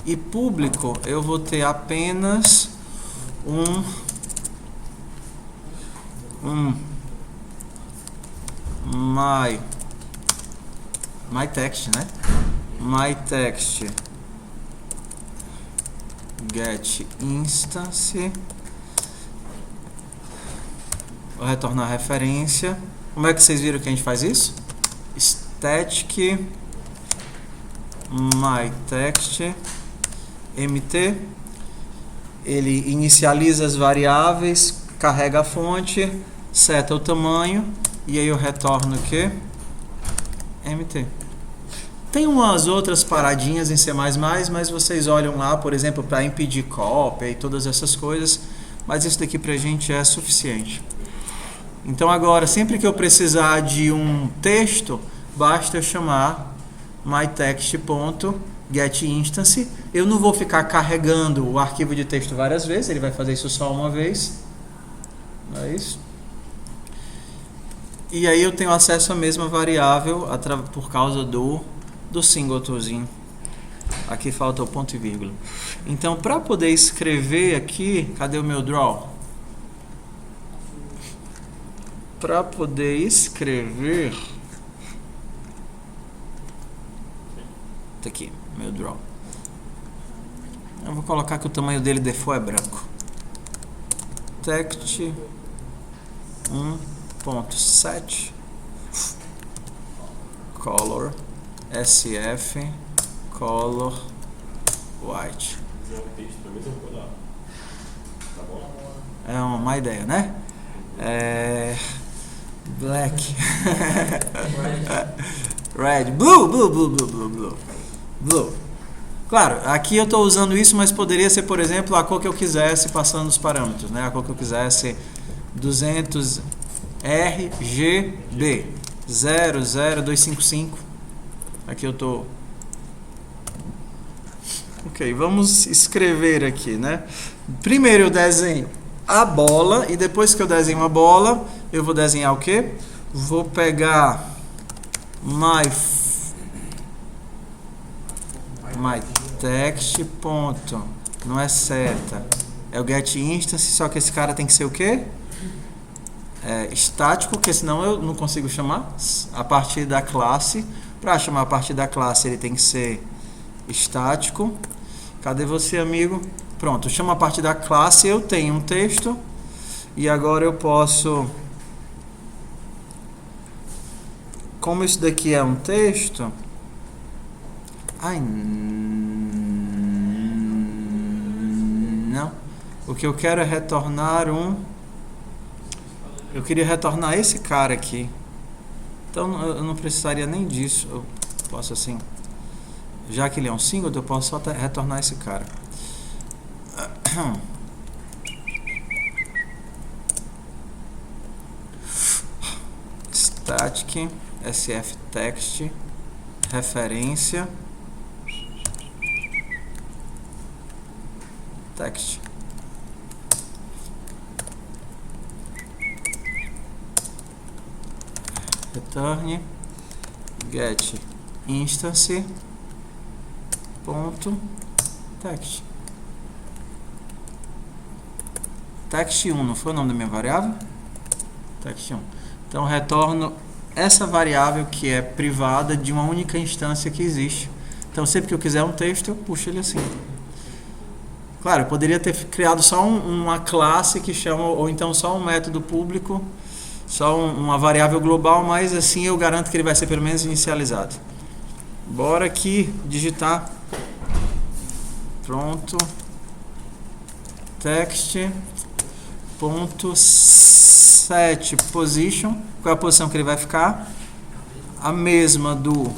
e público eu vou ter apenas myText, né? myText get instance. Vou retornar a referência. Como é que vocês viram que a gente faz isso? Static myText mt. Ele inicializa as variáveis, carrega a fonte, seta o tamanho e aí eu retorno o que? mt. Tem umas outras paradinhas em C++, mas vocês olham lá, por exemplo, para impedir cópia e todas essas coisas, mas isso daqui pra gente é suficiente. Então agora, sempre que eu precisar de um texto, basta eu chamar myText.getInstance. Eu não vou ficar carregando o arquivo de texto várias vezes, ele vai fazer isso só uma vez. Não é isso? E aí eu tenho acesso à mesma variável por causa do singletonzinho. Aqui falta o ponto e vírgula. Então, para poder escrever aqui, cadê o meu draw? Para poder escrever, tá aqui, meu draw. Eu vou colocar que o tamanho dele default é branco. Text 1.set color SF color white. É uma má ideia, né? Black. Red. Blue. Claro, aqui eu estou usando isso, mas poderia ser, por exemplo, a cor que eu quisesse passando os parâmetros, né? A cor que eu quisesse 200 RGB 00255. Aqui eu estou. Ok, vamos escrever aqui, né? Primeiro eu desenho a bola e depois que eu desenho a bola, eu vou desenhar o quê? Vou pegar my text ponto, não é seta, é o get instance, só que esse cara tem que ser o quê? Estático, porque senão eu não consigo chamar a partir da classe. Para chamar a partir da classe ele tem que ser estático. Cadê você, amigo? Pronto, eu chamo a partir da classe, eu tenho um texto e agora eu posso, como isso daqui é um texto, não, o que eu quero é retornar eu queria retornar esse cara aqui, então eu não precisaria nem disso, eu posso assim, já que ele é um single, eu posso só retornar esse cara. Static sf text referência text. Return get instance ponto text. Text1 não foi o nome da minha variável? Text1. Então retorno essa variável que é privada de uma única instância que existe. Então sempre que eu quiser um texto, eu puxo ele assim. Claro, eu poderia ter criado só uma classe que chama, ou então só um método público, só uma variável global, mas assim eu garanto que ele vai ser pelo menos inicializado. Bora aqui digitar. Pronto. Text ponto set position. Qual é a posição que ele vai ficar? A mesma do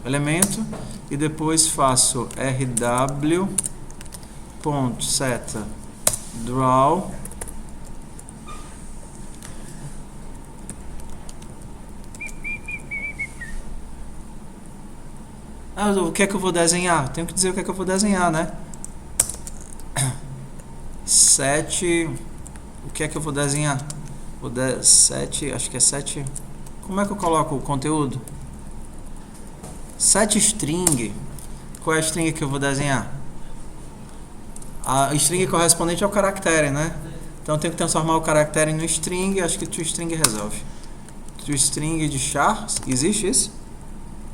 elemento. E depois faço rw ponto set draw o que é que eu vou desenhar? Tenho que dizer o que é que eu vou desenhar, né? Set. O que é que eu vou desenhar? Set, acho que é set. Como é que eu coloco o conteúdo? Set string. Qual é a string que eu vou desenhar? A string correspondente ao caractere, né? Então eu tenho que transformar o caractere no string. Acho que toString resolve. ToString de char. Existe isso?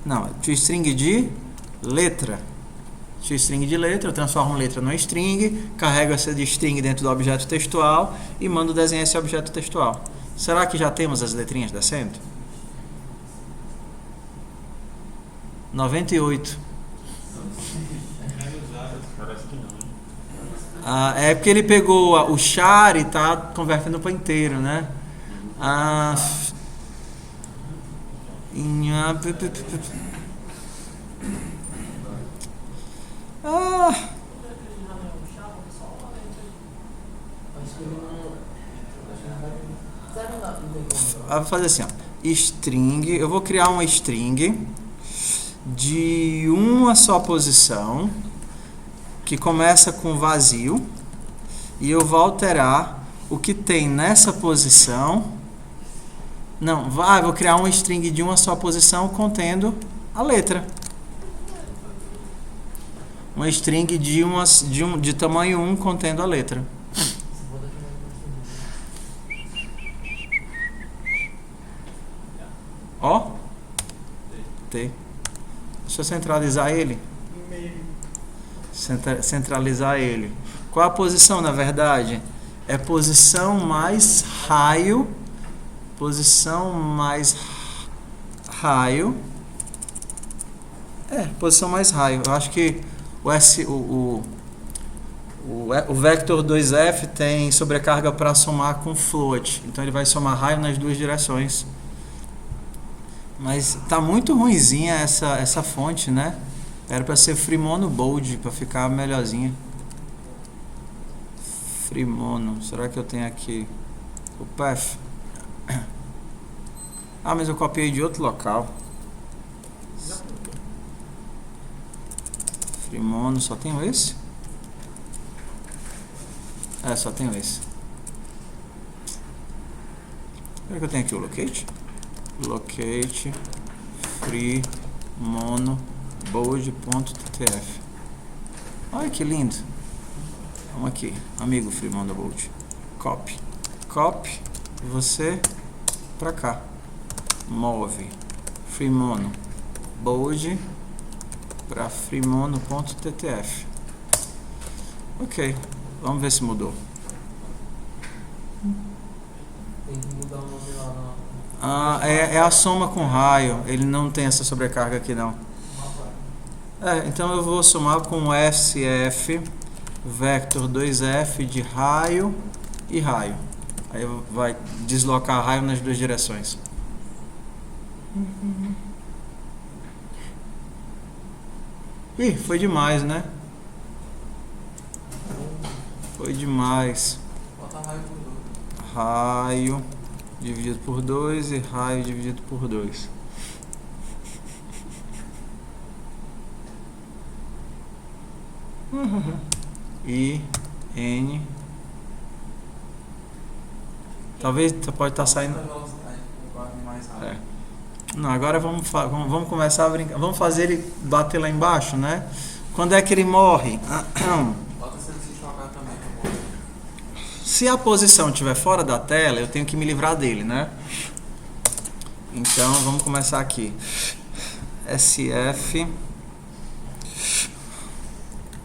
Não, ToString de letra. ToString de letra, eu transformo letra numa string, carrego essa de string dentro do objeto textual e mando desenhar esse objeto textual. Será que já temos as letrinhas descendo? 98. Parece que não. É porque ele pegou o char e está convertendo para inteiro, né? Vou fazer assim, ó. String, eu vou criar uma string de uma só posição que começa com vazio e eu vou alterar o que tem nessa posição. Não, vou criar uma string de uma só posição contendo a letra. Uma string de tamanho 1 contendo a letra. Ó. T. Deixa eu centralizar ele. Centralizar ele. Qual a posição, na verdade? É posição mais raio. Posição mais raio. Posição mais raio. Eu acho que O vector 2F tem sobrecarga para somar com float, então ele vai somar raio nas duas direções. Mas tá muito ruinzinha essa fonte, né? Era para ser Freemono Bold, para ficar melhorzinha. Freemono, será que eu tenho aqui o path? Ah, mas eu copiei de outro local. Freemono, só tenho esse? É, só tenho esse. Será que eu tenho aqui o locate? Locate Freemono Bold.ttf. Olha que lindo. Vamos aqui, amigo Freemono Bold. Copy. Copy. Você pra cá. Move Freemono Bold para freemono.ttf. Ok, vamos ver se mudou. Tem que mudar o nome lá na... Ah, é a soma com raio. Ele não tem essa sobrecarga aqui não. Então eu vou somar com SF vector 2F de raio e raio. Aí vai deslocar raio nas duas direções. Ih, foi demais, né? Foi demais. Bota raio por 2. Raio dividido por 2 e raio dividido por 2. I, N. Talvez pode estar saindo. É. Não, agora vamos começar a brincar. Vamos fazer ele bater lá embaixo, né? Quando é que ele morre? Bota se ele se chocar também, tá bom? Se a posição estiver fora da tela, eu tenho que me livrar dele, né? Então, vamos começar aqui. SF.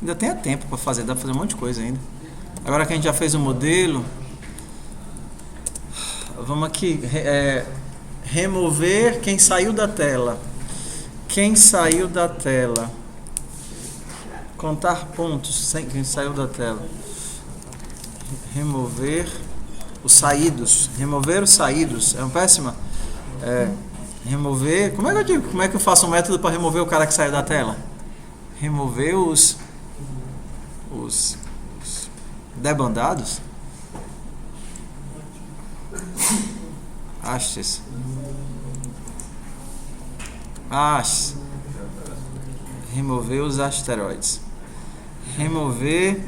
Ainda tem tempo para fazer, dá para fazer um monte de coisa ainda. Agora que a gente já fez o modelo, vamos aqui, remover quem saiu da tela. Quem saiu da tela. Contar pontos sem quem saiu da tela. Remover os saídos. Remover os saídos. É uma péssima. Remover. Como é que eu digo? Como é que eu faço um método para remover o cara que saiu da tela? Remover os debandados. Hastes. Remover os asteroides. Remover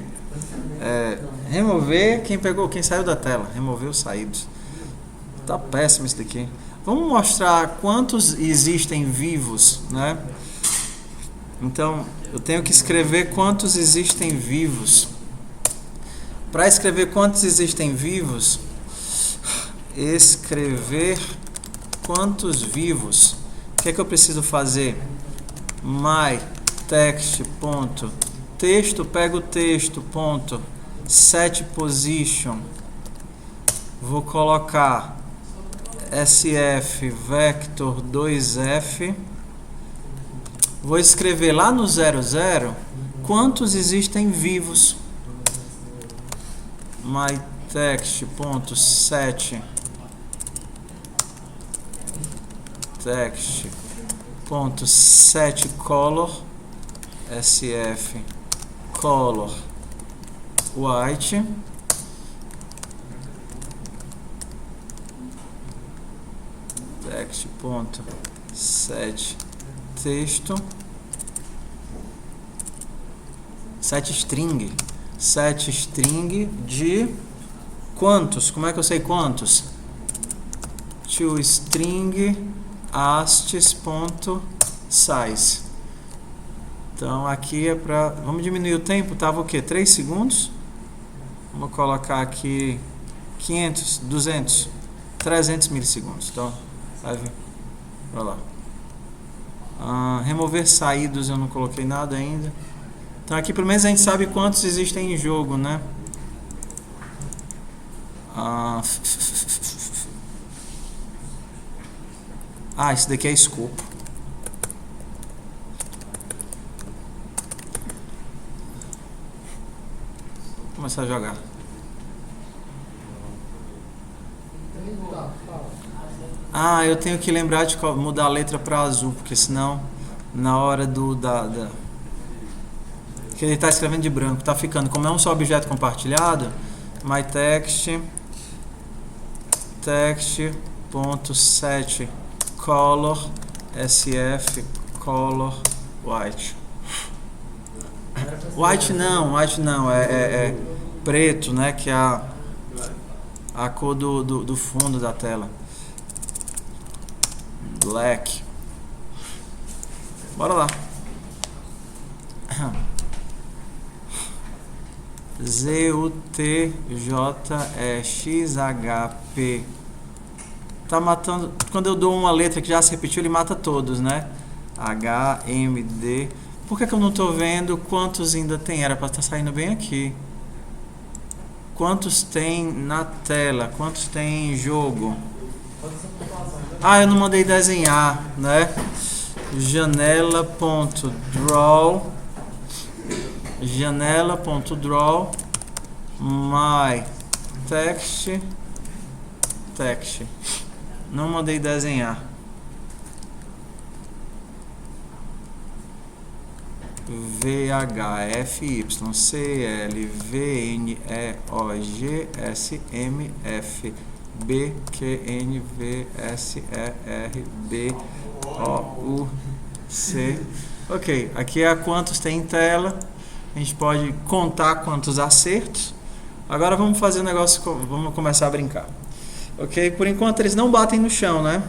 quem saiu da tela. Remover os saídos. Tá péssimo isso daqui. Vamos mostrar quantos existem vivos, né? Então, eu tenho que escrever quantos existem vivos. Para escrever quantos existem vivos, escrever quantos vivos. O que é que eu preciso fazer? myText.texto, pego o texto, ponto, setPosition. Vou colocar SF vector 2F. Vou escrever lá no 00 quantos existem vivos. myText.set text.setColor SF color white text.set texto set string de quantos? Como é que eu sei quantos? ToString astes.size. Então aqui é para, vamos diminuir o tempo, tava o que? 3 segundos. Vamos colocar aqui 500, 200, 300 milissegundos. Então vai vir para lá. Remover saídos, eu não coloquei nada ainda. Então aqui pelo menos a gente sabe quantos existem em jogo, né? Esse daqui é escopo. começar a jogar. Ah, eu tenho que lembrar de mudar a letra para azul, porque senão na hora que ele está escrevendo de branco, tá ficando, como é um só objeto compartilhado, myText.set color sf color white. White não, é preto, né, que é a cor do fundo da tela. Black. Bora lá. ZUTJEXHP. Tá matando. Quando eu dou uma letra que já se repetiu, ele mata todos, né? HMD. Por que eu não tô vendo quantos ainda tem? Era para estar saindo bem aqui. Quantos tem na tela? Quantos tem em jogo? Ah, eu não mandei desenhar, né? Janela.draw my text. Não mandei desenhar. VHFYCLVNEOGSMF BQNVSERBOUC. Ok, aqui é quantos tem em tela. A gente pode contar quantos acertos. Agora vamos fazer um negócio, vamos começar a brincar. Ok, por enquanto eles não batem no chão, né?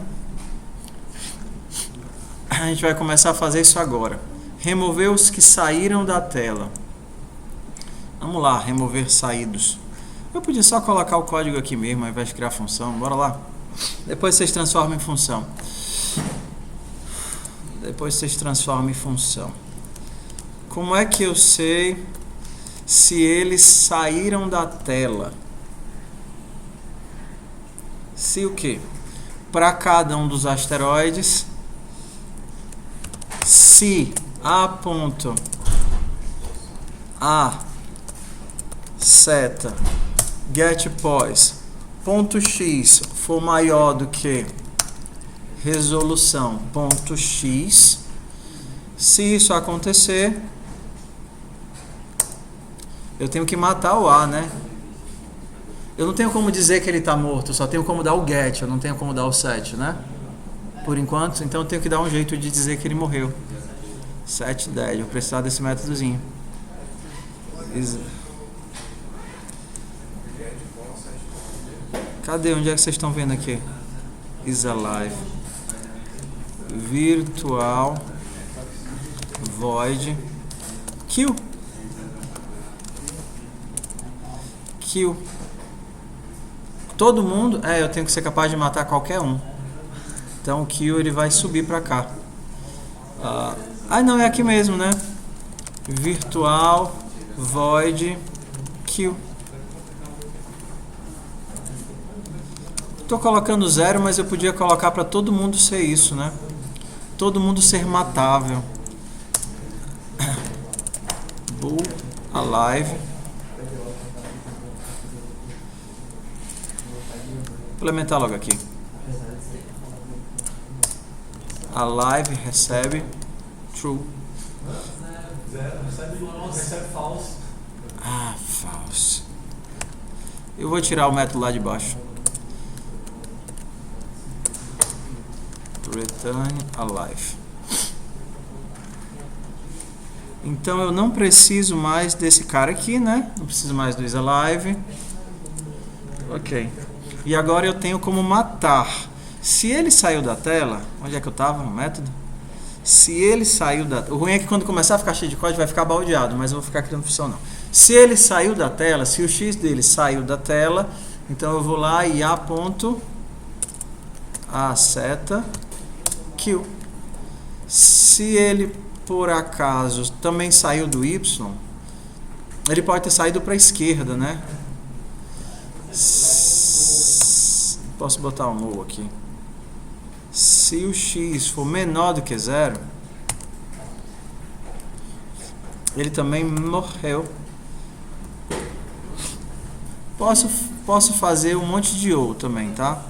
A gente vai começar a fazer isso agora. Remover os que saíram da tela. Vamos lá, remover saídos. Eu podia só colocar o código aqui mesmo, ao invés de criar função. Bora lá. Depois vocês transformam em função. Como é que eu sei se eles saíram da tela? Se o quê? Para cada um dos asteroides, se a seta getPos ponto x for maior do que resolução ponto x, se isso acontecer, eu tenho que matar o A, né? Eu não tenho como dizer que ele está morto, eu só tenho como dar o get, eu não tenho como dar o set, né? Por enquanto, então eu tenho que dar um jeito de dizer que ele morreu. Set dead, eu vou precisar desse métodozinho. Cadê? Onde é que vocês estão vendo aqui? Is alive. Virtual void kill. Todo mundo, eu tenho que ser capaz de matar qualquer um. Então o kill ele vai subir para cá. Não, é aqui mesmo, né? Virtual void kill. Estou colocando 0, mas eu podia colocar para todo mundo ser isso, né? Todo mundo ser matável. Bull alive. Implementar logo aqui. Alive recebe true. Recebe false. False. Eu vou tirar o método lá de baixo. Return alive. Então eu não preciso mais desse cara aqui, né? Não preciso mais do isAlive. Ok. E agora eu tenho como matar. Se ele saiu da tela, onde é que eu estava? No método? Se ele saiu da... O ruim é que quando começar a ficar cheio de código vai ficar baldeado, mas eu vou ficar criando função não. Se ele saiu da tela, se o x dele saiu da tela, então eu vou lá e a seta kill. Se ele por acaso também saiu do y, ele pode ter saído para a esquerda, né? Posso botar um null aqui. Se o x for menor do que 0, ele também morreu. Posso fazer um monte de ou também, tá?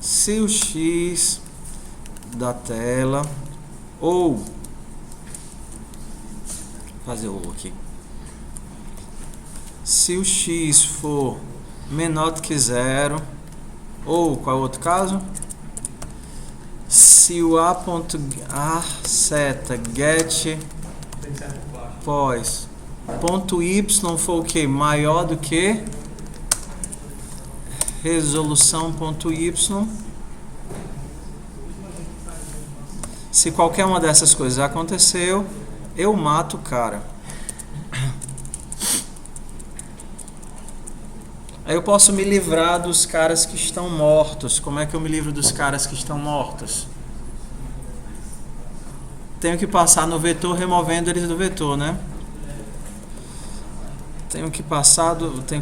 Se o x da tela ou fazer o ou aqui. Se o x for menor do que 0, ou qual é o outro caso? Se o a seta get pós ponto y for o que? Maior do que resolução ponto y. Se qualquer uma dessas coisas aconteceu, eu mato o cara. Aí eu posso me livrar dos caras que estão mortos. Como é que eu me livro dos caras que estão mortos? Tenho que passar no vetor removendo eles do vetor, né? Tenho que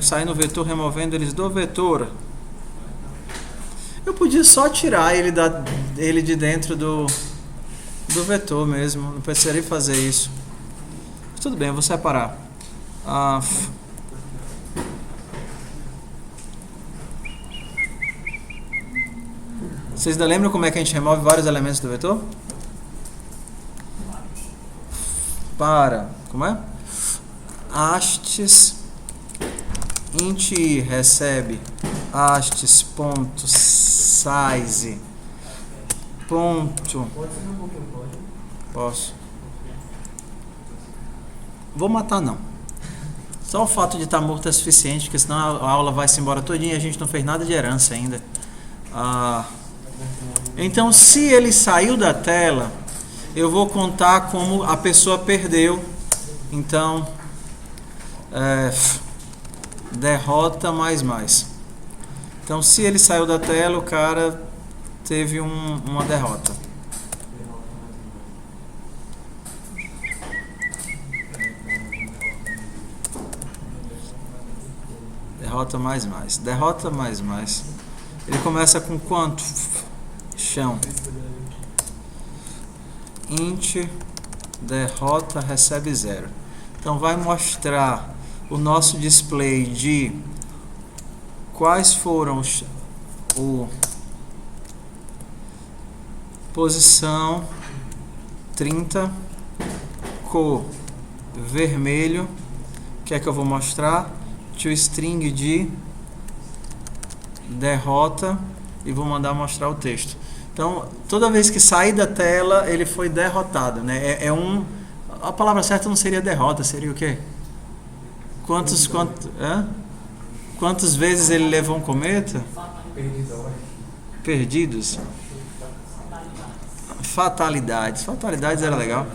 sair no vetor removendo eles do vetor. Eu podia só tirar ele de dentro do vetor mesmo. Não precisaria fazer isso. Tudo bem, eu vou separar. Vocês ainda lembram como é que a gente remove vários elementos do vetor? Como é? Hastes int i recebe hastes.size ponto. Posso. Vou matar não. Só o fato de estar morto é suficiente, porque senão a aula vai se embora todinha e a gente não fez nada de herança ainda. Então, se ele saiu da tela, eu vou contar como a pessoa perdeu. Então, derrota mais. Então, se ele saiu da tela, o cara teve uma derrota. Derrota mais. Ele começa com quanto? Chão. Int derrota recebe 0. Então vai mostrar o nosso display de quais foram posição 30, cor vermelho. O que é que eu vou mostrar? ToString de derrota e vou mandar mostrar o texto. Então, toda vez que sair da tela, ele foi derrotado, né? A palavra certa não seria derrota, seria o quê? Quantas vezes ele levou um cometa? Perdidos. Fatalidades. Fatalidades era legal.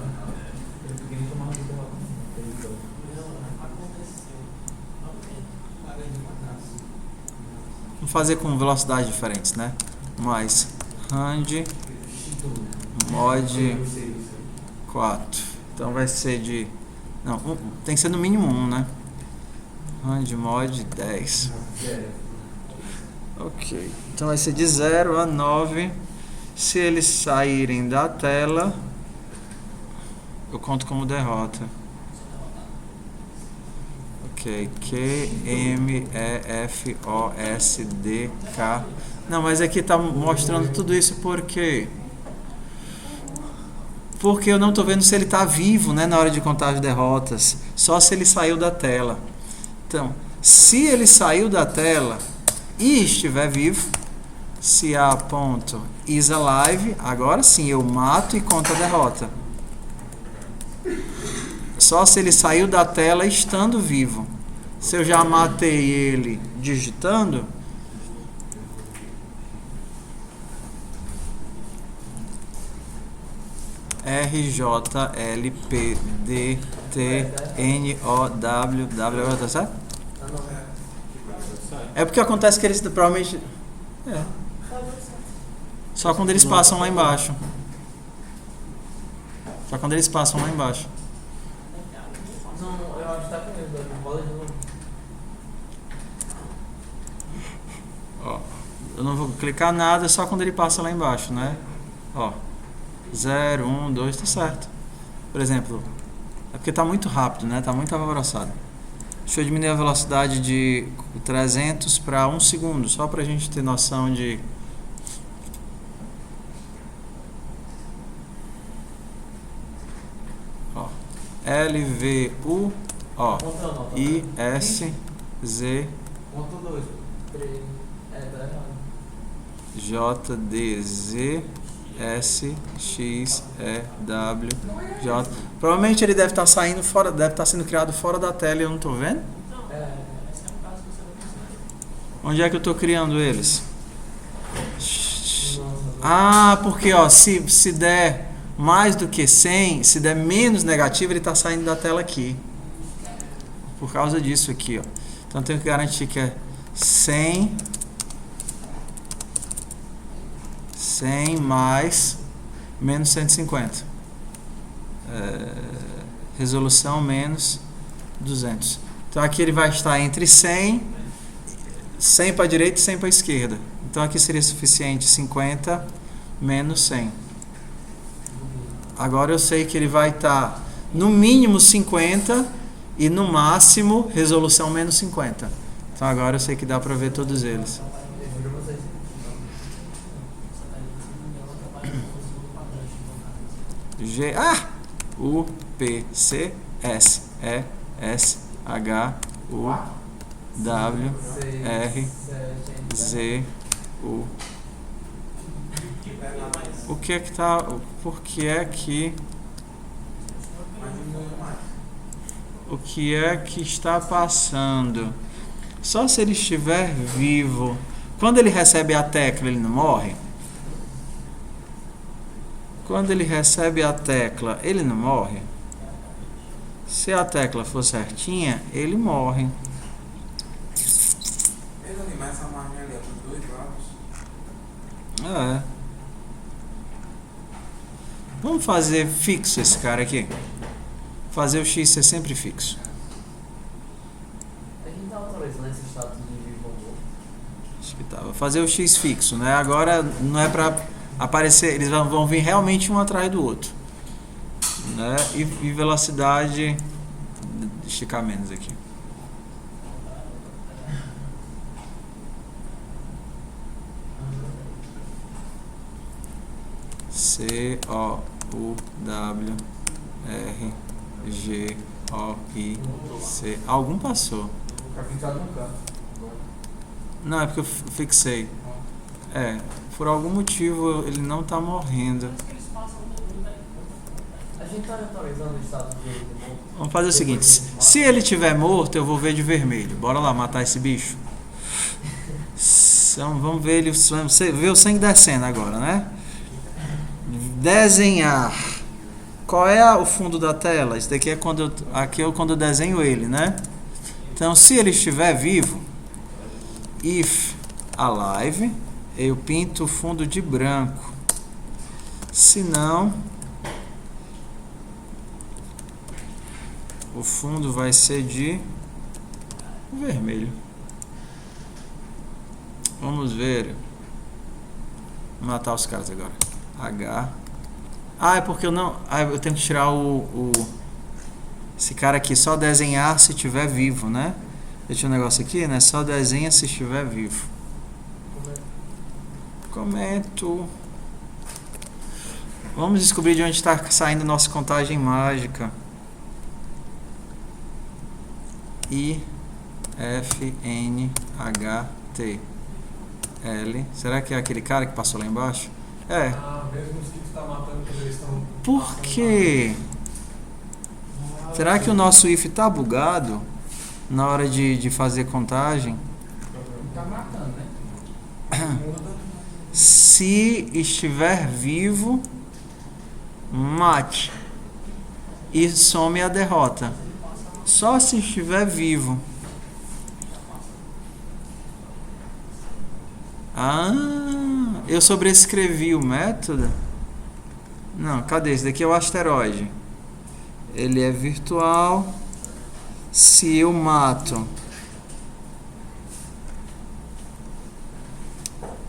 Vamos fazer com velocidades diferentes, né? Mais rand mod 4. Então vai ser de... Não, tem que ser no mínimo 1, né? Rand mod 10. Ok. Então vai ser de 0 a 9. Se eles saírem da tela, eu conto como derrota. Ok. QMEFOSDK. Não, mas aqui está mostrando tudo isso porque eu não estou vendo se ele está vivo, né, na hora de contar as derrotas. Só se ele saiu da tela. Então, se ele saiu da tela e estiver vivo, se a ponto is alive, agora sim eu mato e conto a derrota. Só se ele saiu da tela estando vivo. Se eu já matei ele digitando, RJLPDTNOWW, tá certo? É porque acontece que eles provavelmente... Só quando eles passam lá embaixo. Não, eu acho que tá com medo. Bola de novo. Ó, eu não vou clicar nada, só quando ele passa lá embaixo, né? Ó. 0, 1, 2, tá certo. Por exemplo, é porque tá muito rápido, né? Tá muito alvoroçado. Deixa eu diminuir a velocidade de 300 para 1 segundo, só para a gente ter noção de... Ó, LVU, ó, ISZ, Ponto 2. 3. Tá errado. JDZ, SXEW, J. Provavelmente ele deve estar saindo fora, deve estar sendo criado fora da tela e eu não estou vendo. Onde é que eu estou criando eles? Ah, porque ó, se der mais do que 100, se der menos negativo, ele está saindo da tela aqui. Por causa disso aqui, ó. Então eu tenho que garantir que é 100 mais menos 150. Resolução menos 200. Então aqui ele vai estar entre 100 para a direita e 100 para a esquerda. Então aqui seria suficiente 50 menos 100. Agora eu sei que ele vai estar no mínimo 50 e no máximo resolução menos 50. Então agora eu sei que dá para ver todos eles. G, U, P, C, S, E, S, H, U, W, R, Z, U. O que é que tá... Por que é que... O que é que está passando? Só se ele estiver vivo. Quando ele recebe a tecla, ele não morre? Quando ele recebe a tecla, ele não morre? Se a tecla for certinha, ele morre. Ele animar essa margem ali dos dois lados. É. Vamos fazer fixo esse cara aqui. Fazer o X ser sempre fixo. A gente tá autorizando esse status de vivo ou morto? Acho que tá. Vou fazer o X fixo, né? Agora não é para aparecer, eles vão vir realmente um atrás do outro, né? E velocidade, esticar menos aqui. C O U W R G O I C. Algum passou? Tá fixado no canto. Não, é porque eu fixei. Por algum motivo ele não está morrendo. A gente tá atualizando o status de morto. Vamos fazer o seguinte: se ele estiver morto, eu vou ver de vermelho. Bora lá matar esse bicho. Então, vamos ver ele, ver o sangue descendo agora, né? Desenhar. Qual é o fundo da tela? Isso daqui é quando eu desenho ele, né? Então, se ele estiver vivo, if alive, eu pinto o fundo de branco. Se não, o fundo vai ser de vermelho. Vamos ver. Vou matar os caras agora. H. É porque eu não... eu tenho que tirar esse cara aqui. Só desenhar se estiver vivo, né? Deixa um negócio aqui, né? Só desenha se estiver vivo. Comento. Vamos descobrir de onde está saindo nossa contagem mágica. I F N H T L. Será que é aquele cara que passou lá embaixo? Mesmo os que está matando quando eles estão. Por quê? Será que o nosso if está bugado na hora de fazer contagem? Tá matando, né? Se estiver vivo, mate e some a derrota. Só se estiver vivo. Eu sobrescrevi o método. Não, cadê? Esse daqui é o asteroide. Ele é virtual. Se eu mato,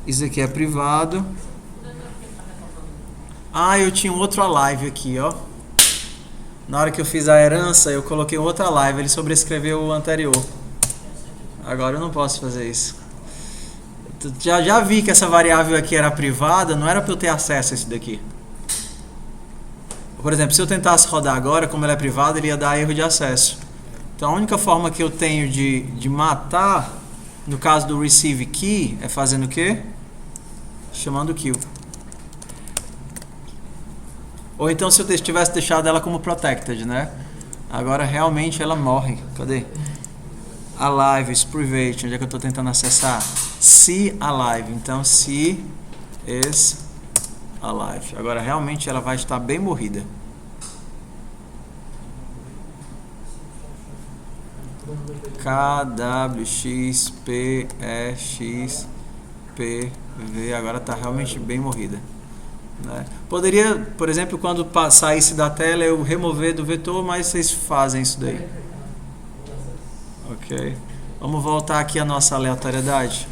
isso aqui é privado. Eu tinha um outro alive aqui, ó. Na hora que eu fiz a herança, eu coloquei outra live, ele sobrescreveu o anterior. Agora eu não posso fazer isso. Já vi que essa variável aqui era privada, não era para eu ter acesso a isso daqui. Por exemplo, se eu tentasse rodar agora, como ela é privada, ele ia dar erro de acesso. Então a única forma que eu tenho de matar, no caso do receive key, é fazendo o quê? Chamando o kill. Ou então se eu tivesse deixado ela como protected, né? Agora realmente ela morre. Cadê? Alive is private. Onde é que eu estou tentando acessar? See alive. Então see is alive. Agora realmente ela vai estar bem morrida. KWXPEXPV. Agora está realmente bem morrida. Né? Poderia, por exemplo, quando saísse da tela eu remover do vetor, mas vocês fazem isso daí. Ok. Vamos voltar aqui à nossa aleatoriedade.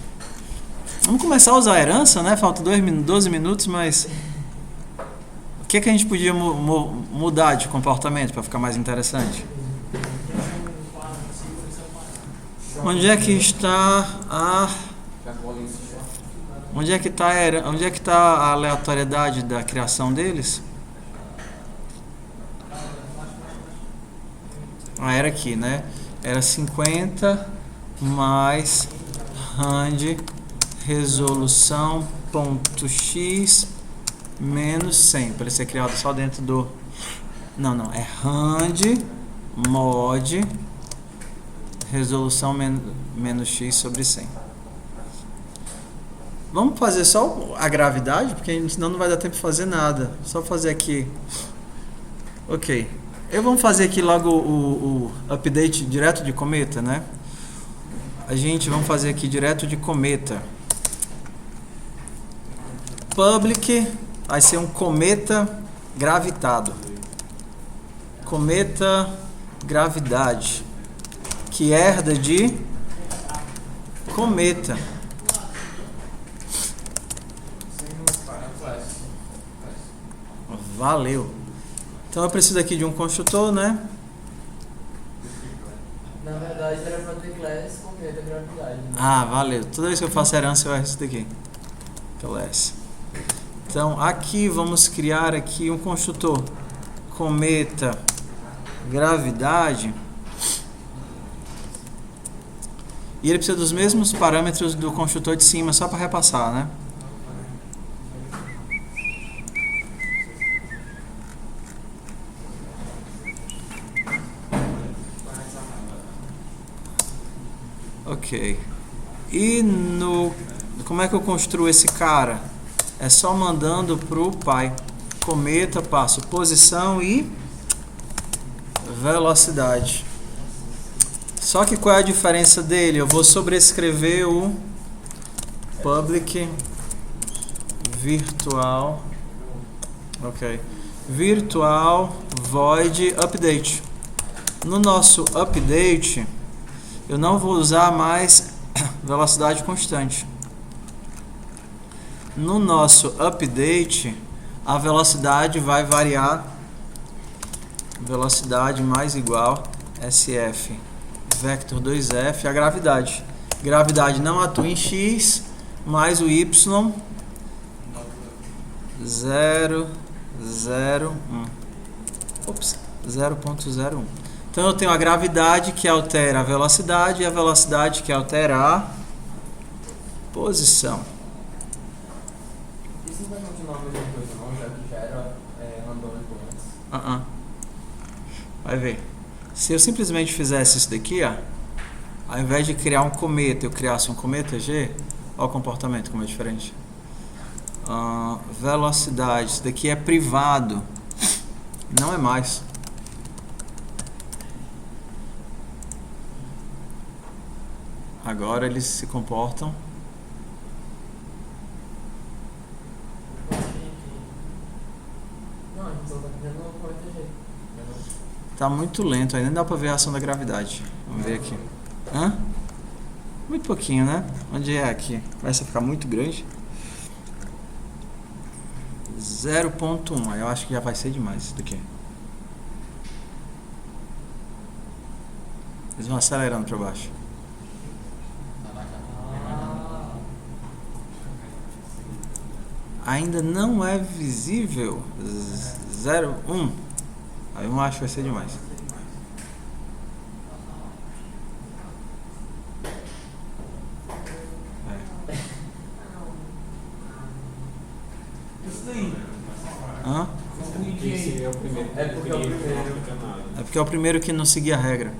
Vamos começar a usar a herança, né? Falta 12 minutos, mas o que a gente podia mudar de comportamento para ficar mais interessante? Onde é que está a... Onde é que está a aleatoriedade da criação deles? Era aqui, né? Era 50 mais rand resolução.x menos 100. Para ele ser criado só dentro do... Não. É rand mod resolução menos x sobre 100. Vamos fazer só a gravidade, porque senão não vai dar tempo de fazer nada. Só fazer aqui. Ok. Vamos fazer aqui logo o update direto de cometa, né? Vamos fazer aqui direto de cometa. Public vai ser um cometa gravitado. Cometa gravidade. Que herda de cometa. Valeu. Então eu preciso aqui de um construtor, né? Na verdade era para ter class cometa gravidade. Né? Ah, valeu. Toda vez que eu faço herança eu erro isso daqui. Class. Então aqui vamos criar aqui um construtor cometa gravidade. E ele precisa dos mesmos parâmetros do construtor de cima, só para repassar, né? Ok. E como é que eu construo esse cara? É só mandando pro pai. Cometa, passo posição e velocidade. Só que qual é a diferença dele? Eu vou sobrescrever o public virtual. Ok. Virtual void update. No nosso update, eu não vou usar mais velocidade constante. No nosso update, a velocidade vai variar. Velocidade mais igual SF vector 2F, a gravidade. Gravidade não atua em x, mais o y 0,01. Ops, 0,01. Então eu tenho a gravidade que altera a velocidade e a velocidade que altera a posição. Isso não vai continuar a mesma coisa não, já que já era randômico antes. Vai ver. Se eu simplesmente fizesse isso daqui, ó, ao invés de criar um cometa, eu criasse um cometa G, olha o comportamento como é diferente. Velocidade, isso daqui é privado, não é mais. Agora eles se comportam. Não, a gente só tá criando um cometa G. Tá muito lento, ainda não dá pra ver a ação da gravidade. Vamos ver aqui. Muito pouquinho, né? Onde é aqui? Começa a ficar muito grande. 0,1. Eu acho que já vai ser demais isso daqui. Eles vão acelerando para baixo. Ainda não é visível. 0, 1. Aí eu acho que vai ser demais. Isso daí. Hã? Esse é o primeiro. É porque é o primeiro. É porque é o primeiro que não seguia a regra.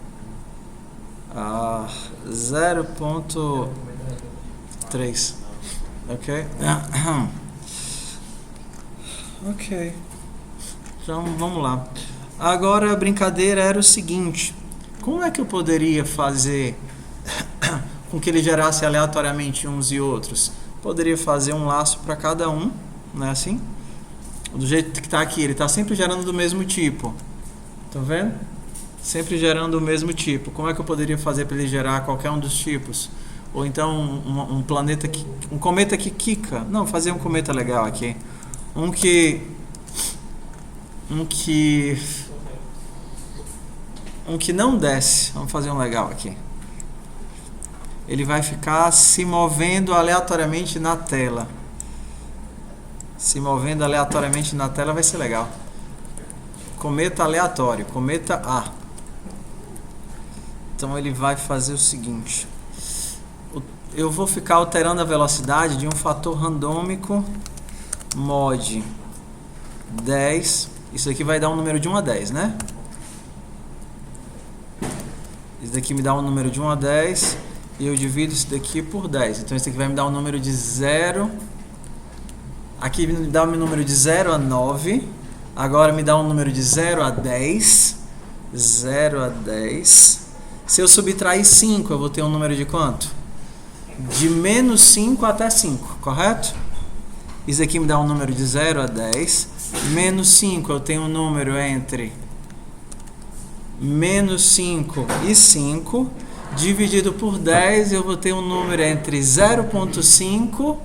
0.3. Ok? Ok. Então vamos lá. Agora a brincadeira era o seguinte: como é que eu poderia fazer com que ele gerasse aleatoriamente uns e outros? Poderia fazer um laço para cada um, não é assim? Do jeito que está aqui, ele está sempre gerando do mesmo tipo. Estão vendo? Sempre gerando o mesmo tipo. Como é que eu poderia fazer para ele gerar qualquer um dos tipos? Ou então um planeta que, um cometa que quica. Não, fazer um cometa legal aqui. Um que não desce. Vamos fazer um legal aqui. Ele vai ficar se movendo aleatoriamente na tela. Se movendo aleatoriamente na tela vai ser legal. Cometa aleatório, cometa A. Então ele vai fazer o seguinte: eu vou ficar alterando a velocidade de um fator randômico mod 10. Isso aqui vai dar um número de 1 a 10, né? Isso daqui me dá um número de 1 a 10 e eu divido isso daqui por 10. Então isso aqui vai me dar um número de 0. Aqui me dá um número de 0 a 9. Agora me dá um número de 0 a 10. 0 a 10. Se eu subtrair 5, eu vou ter um número de quanto? De menos 5 até 5, correto? Isso aqui me dá um número de 0 a 10. Menos 5, eu tenho um número entre menos 5 e 5. Dividido por 10, eu vou ter um número entre 0.5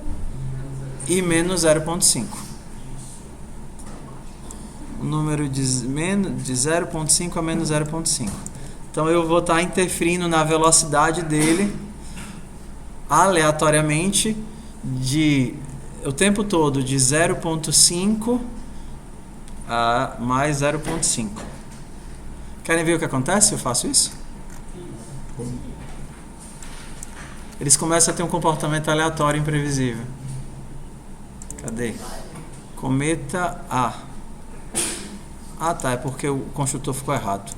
e menos 0.5. O número de 0.5 a menos 0.5. Então eu vou estar interferindo na velocidade dele aleatoriamente o tempo todo de 0.5 a mais 0.5. Querem ver o que acontece se eu faço isso? Eles começam a ter um comportamento aleatório imprevisível. Cadê? Cometa A. Ah, tá, é porque o construtor ficou errado.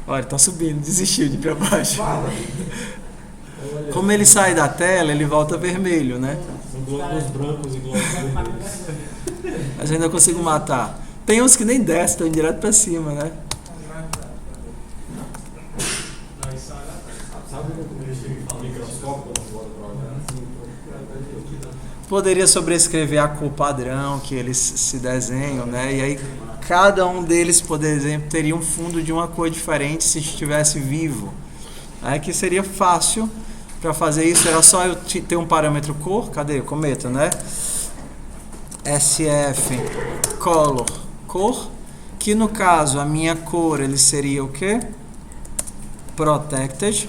Olha, ele tá subindo, desistiu de ir pra baixo. Como ele sai da tela, ele volta vermelho, né? São glóbulos brancos e glóbulos vermelhos. Mas eu ainda consigo matar. Tem uns que nem descem, estão direto pra cima, né? Sabe o microscópio quando bota pra olhar assim? Poderia sobrescrever a cor padrão que eles se desenham, né? E aí cada um deles, por exemplo, teria um fundo de uma cor diferente se estivesse vivo. Aí que seria fácil para fazer isso, era só eu ter um parâmetro cor. Cadê o cometa, né? SF color, cor, que no caso a minha cor ele seria o quê? Protected.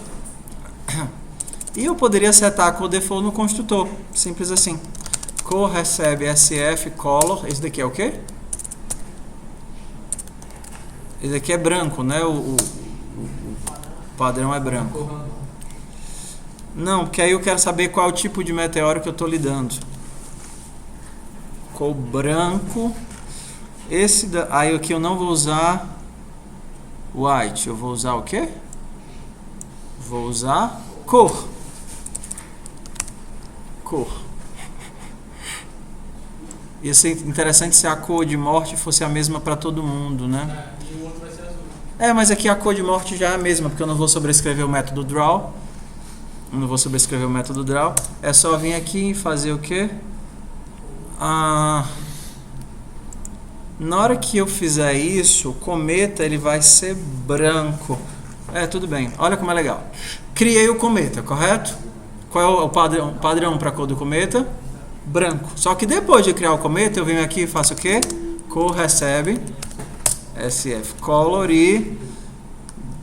E eu poderia setar a cor default no construtor, simples assim. Cor recebe SF color, esse daqui é o quê? Esse daqui é branco, né? O padrão é branco. Não, porque aí eu quero saber qual é o tipo de meteoro que eu estou lidando. Cor branco. Aí aqui eu não vou usar white, eu vou usar o quê? Vou usar cor. Cor. Ia ser interessante se a cor de morte fosse a mesma para todo mundo, né? E o outro vai ser azul. Mas aqui a cor de morte já é a mesma, porque eu não vou sobrescrever o método draw. Não vou sobrescrever o método draw. É só vir aqui e fazer o quê? Na hora que eu fizer isso, o cometa ele vai ser branco. Tudo bem. Olha como é legal. Criei o cometa, correto? Qual é o padrão para a cor do cometa? Branco. Só que depois de criar o cometa, eu venho aqui e faço o quê? Cor recebe SF color e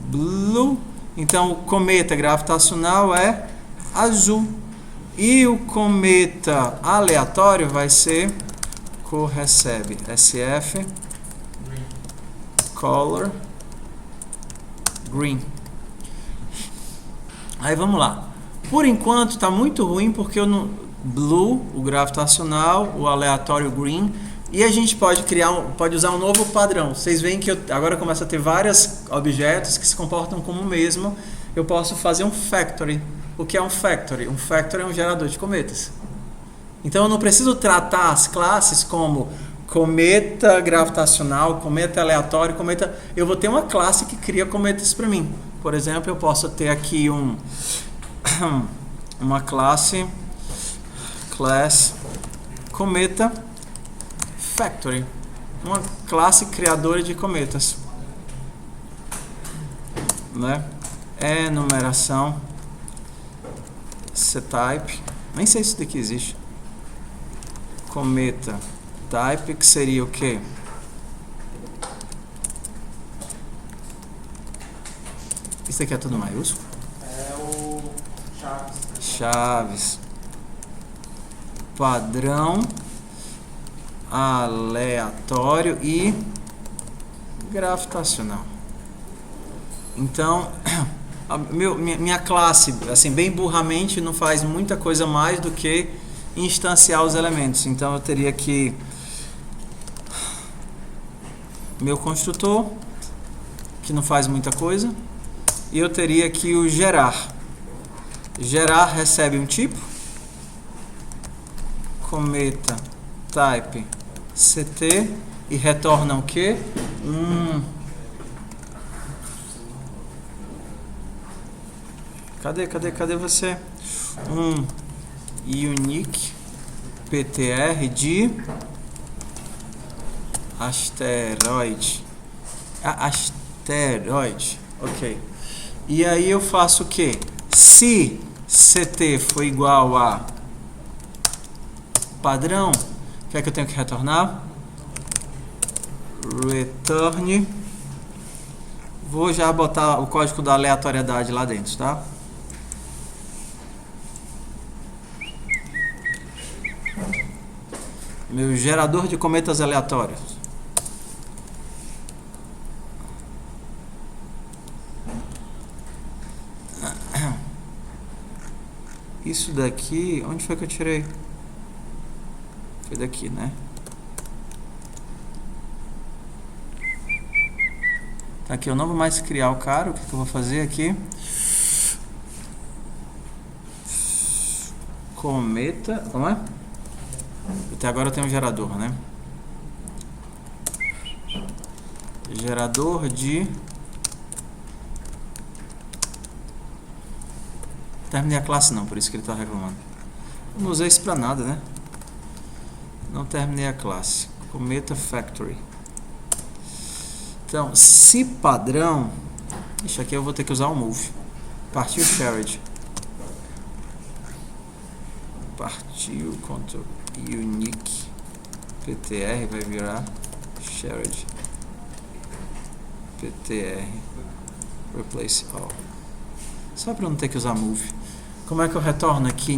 blue. Então o cometa gravitacional é azul. E o cometa aleatório vai ser cor recebe SF color green. Aí vamos lá. Por enquanto está muito ruim porque eu não blue, o gravitacional, o aleatório green, e a gente pode usar um novo padrão. Vocês veem que agora começa a ter vários objetos que se comportam como o mesmo. Eu posso fazer um factory. O que é um factory? Um factory é um gerador de cometas. Então eu não preciso tratar as classes como cometa gravitacional, cometa aleatório, cometa. Eu vou ter uma classe que cria cometas para mim. Por exemplo, eu posso ter aqui uma classe class cometa factory, uma classe criadora de cometas, né? Enumeração ctype, nem sei se isso daqui existe. Cometa type, que seria o quê? Isso aqui é tudo maiúsculo? É o Chaves. Chaves. Padrão aleatório e gravitacional. Então, minha classe, assim, bem burramente, não faz muita coisa mais do que instanciar os elementos. Então eu teria que meu construtor, que não faz muita coisa, e eu teria que o gerar. Gerar recebe um tipo, cometa type ct, e retorna o quê? Cadê você? Unique ptr de asteroide. Asteroide, ok. E aí eu faço o que? Se ct for igual a padrão, o que é que eu tenho que retornar? Return. Vou já botar o código da aleatoriedade lá dentro, tá? Meu gerador de cometas aleatórios. Isso daqui, onde foi que eu tirei? Foi daqui, né? Tá aqui, eu não vou mais criar o cara. O que eu vou fazer aqui? Cometa, como é? Até agora eu tenho um gerador, né? Gerador de... Terminei a classe não, por isso que ele está reclamando. Não usei isso pra nada, né? Não terminei a classe. Cometa Factory. Então, se padrão... Isso aqui eu vou ter que usar o move. Partiu shared. Partiu control unique ptr vai virar shared ptr replace all. Só para não ter que usar move. Como é que eu retorno aqui?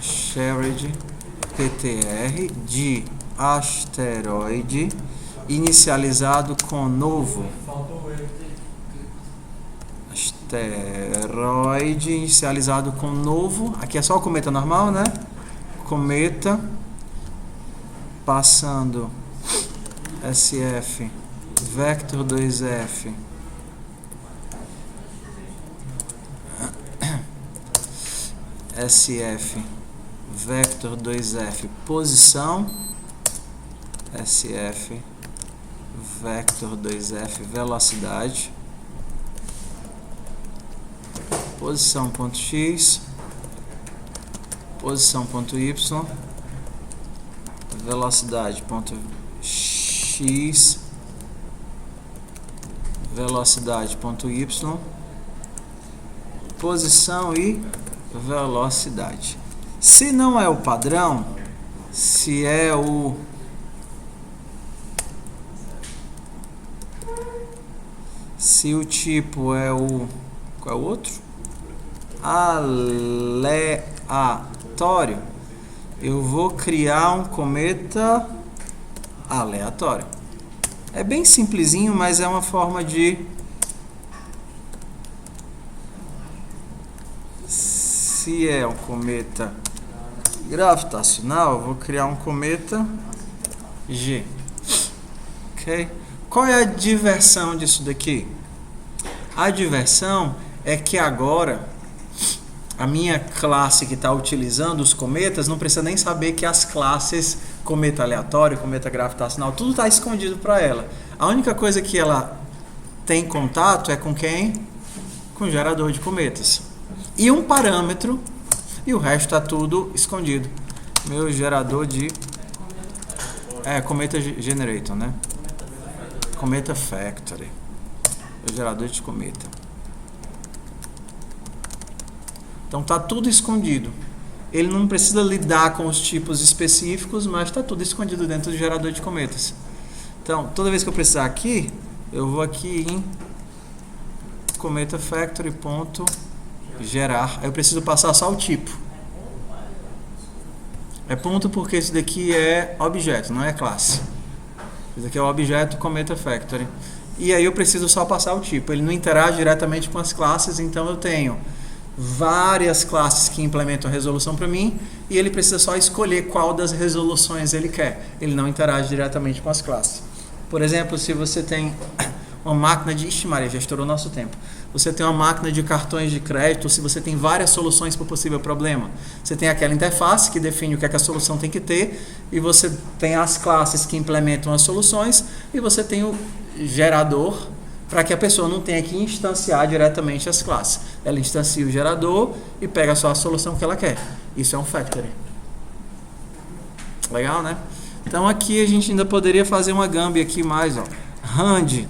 Shared ptr de asteroide inicializado com novo. Asteroide inicializado com novo. Aqui é só o cometa normal, né? Cometa passando SF vector 2F SF vector 2F posição SF vector 2F velocidade posição.x posição.y velocidade.x velocidade.y, posição e velocidade. Se não é o padrão, se é o tipo é o qual é o outro? Aleatório, eu vou criar um cometa aleatório. É bem simplesinho, mas é uma forma de se é um cometa gravitacional, eu vou criar um cometa G. Ok? Qual é a diversão disso daqui? A diversão é que agora a minha classe que está utilizando os cometas não precisa nem saber que as classes cometa aleatório, cometa gravitacional, tudo está escondido para ela. A única coisa que ela tem contato é com quem? Com o gerador de cometas. E um parâmetro, e o resto está tudo escondido. Meu gerador de... cometa generator, né? Cometa factory. O gerador de cometa. Então está tudo escondido. Ele não precisa lidar com os tipos específicos, mas está tudo escondido dentro do gerador de cometas. Então, toda vez que eu precisar aqui, eu vou aqui em cometa factory.gerar. Aí eu preciso passar só o tipo. É ponto porque esse daqui é objeto, não é classe. Esse daqui é o objeto cometa factory. E aí eu preciso só passar o tipo. Ele não interage diretamente com as classes, então eu tenho várias classes que implementam a resolução para mim e ele precisa só escolher qual das resoluções ele quer. Ele não interage diretamente com as classes. Por exemplo, se você tem uma máquina de... Ixi, Maria, já estourou nosso tempo. Você tem uma máquina de cartões de crédito, se você tem várias soluções para o possível problema. Você tem aquela interface que define o que é que a solução tem que ter e você tem as classes que implementam as soluções e você tem o gerador para que a pessoa não tenha que instanciar diretamente as classes. Ela instancia o gerador e pega só a solução que ela quer. Isso é um factory. Legal, né? Então aqui a gente ainda poderia fazer uma gambi aqui mais, ó. Rand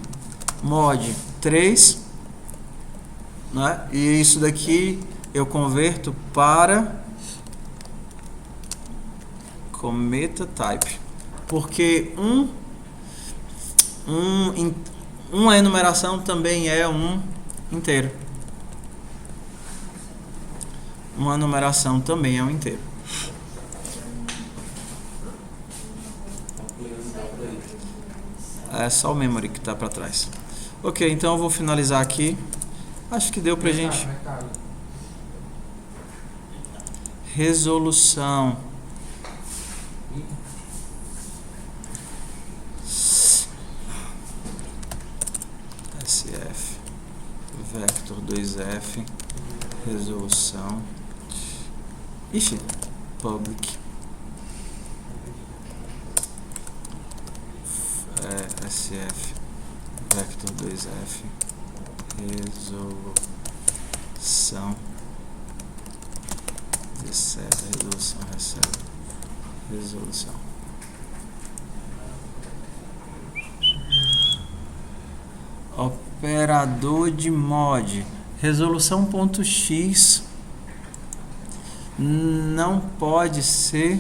mod 3, né? E isso daqui eu converto para cometa type. Porque uma enumeração também é um inteiro. Uma numeração também é um inteiro. É só o memory que está para trás. Ok, então eu vou finalizar aqui. Acho que deu pra gente. Resolução. SF. Vector 2F. Resolução. Ixi. Public. SF. Vector 2F. Resolução. Recebe. Resolução. Recebe. Resolução. Operador de mod. Resolução.x não pode ser.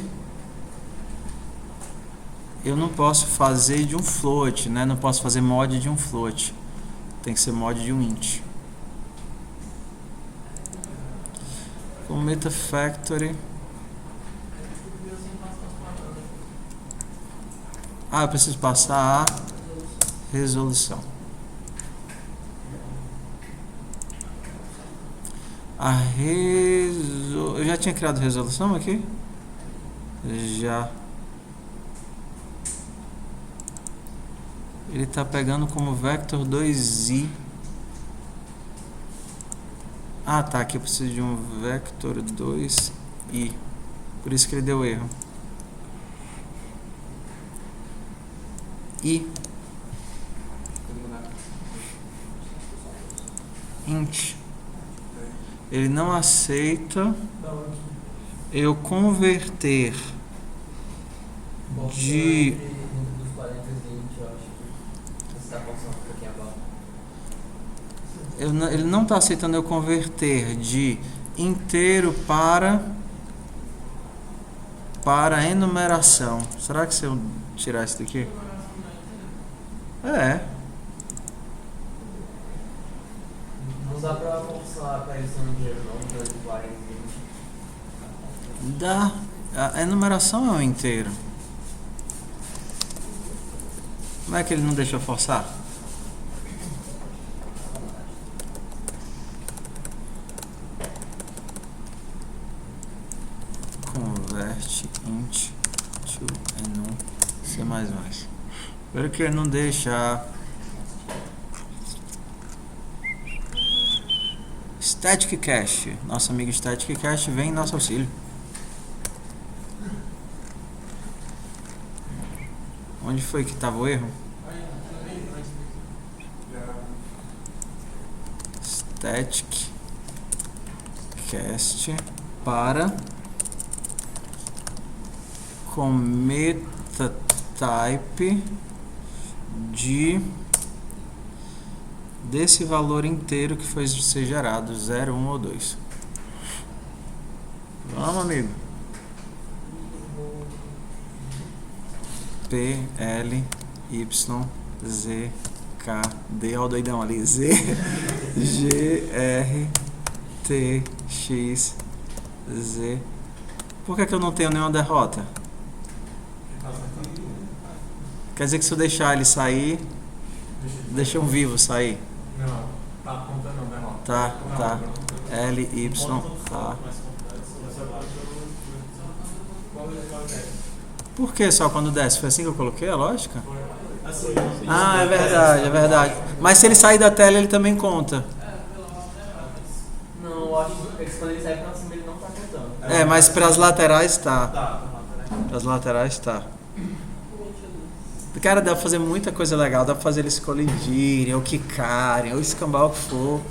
Eu não posso fazer de um float, né? Não posso fazer mod de um float. Tem que ser mod de um int. Cometa factory. Eu preciso passar a resolução. Eu já tinha criado resolução aqui? Já. Ele está pegando como vector 2i. Tá, aqui eu preciso de um vector 2i. Por isso que ele deu erro. I. Int. Ele não aceita eu converter de... ele não está aceitando eu converter de inteiro para enumeração. Será que se eu tirar isso daqui? É. Não dá pra forçar pra eles no dinheiro, não, de 40 e 20. Dá. A enumeração é um inteiro. Como é que ele não deixa eu forçar? Converte int to enum C++. Espero que ele não deixa. Static Cache. Nosso amigo Static Cache vem em nosso auxílio. Onde foi que estava o erro? Static cast para com meta type desse valor inteiro que foi ser gerado, 0, 1 ou 2. Vamos, amigo. P, L, Y, Z, K, D, ó o doidão ali, Z, G, R, T, X, Z. Por que eu não tenho nenhuma derrota? Quer dizer que se eu deixar ele sair, deixa um vivo sair. Não, tá contando não, derrota. Tá. L, Y, A. Por que só quando desce? Foi assim que eu coloquei a lógica? Ah, é verdade. Mas se ele sair da tela, ele também conta. Não, eu acho que quando ele sai pra cima ele não tá contando. É, mas para as laterais tá. Para as laterais tá. Cara, dá pra fazer muita coisa legal. Dá pra fazer eles colidirem, ou quicarem, ou escambar o que for.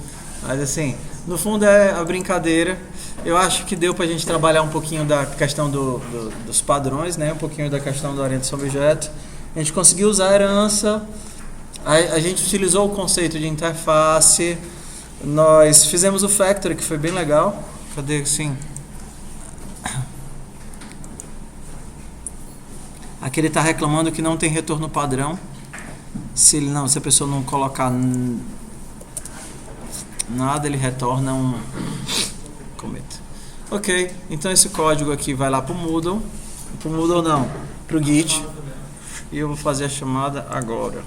Mas assim, no fundo é a brincadeira. Eu acho que deu pra gente trabalhar um pouquinho da questão dos padrões, né? Um pouquinho da questão da orientação a objeto. A gente conseguiu usar a herança. A gente utilizou o conceito de interface. Nós fizemos o factory, que foi bem legal. Cadê, assim? Aqui ele está reclamando que não tem retorno padrão. Se a pessoa não colocar nada, ele retorna um commit. Ok, então esse código aqui vai lá para o Moodle. Para o Moodle não, para o Git. E eu vou fazer a chamada agora.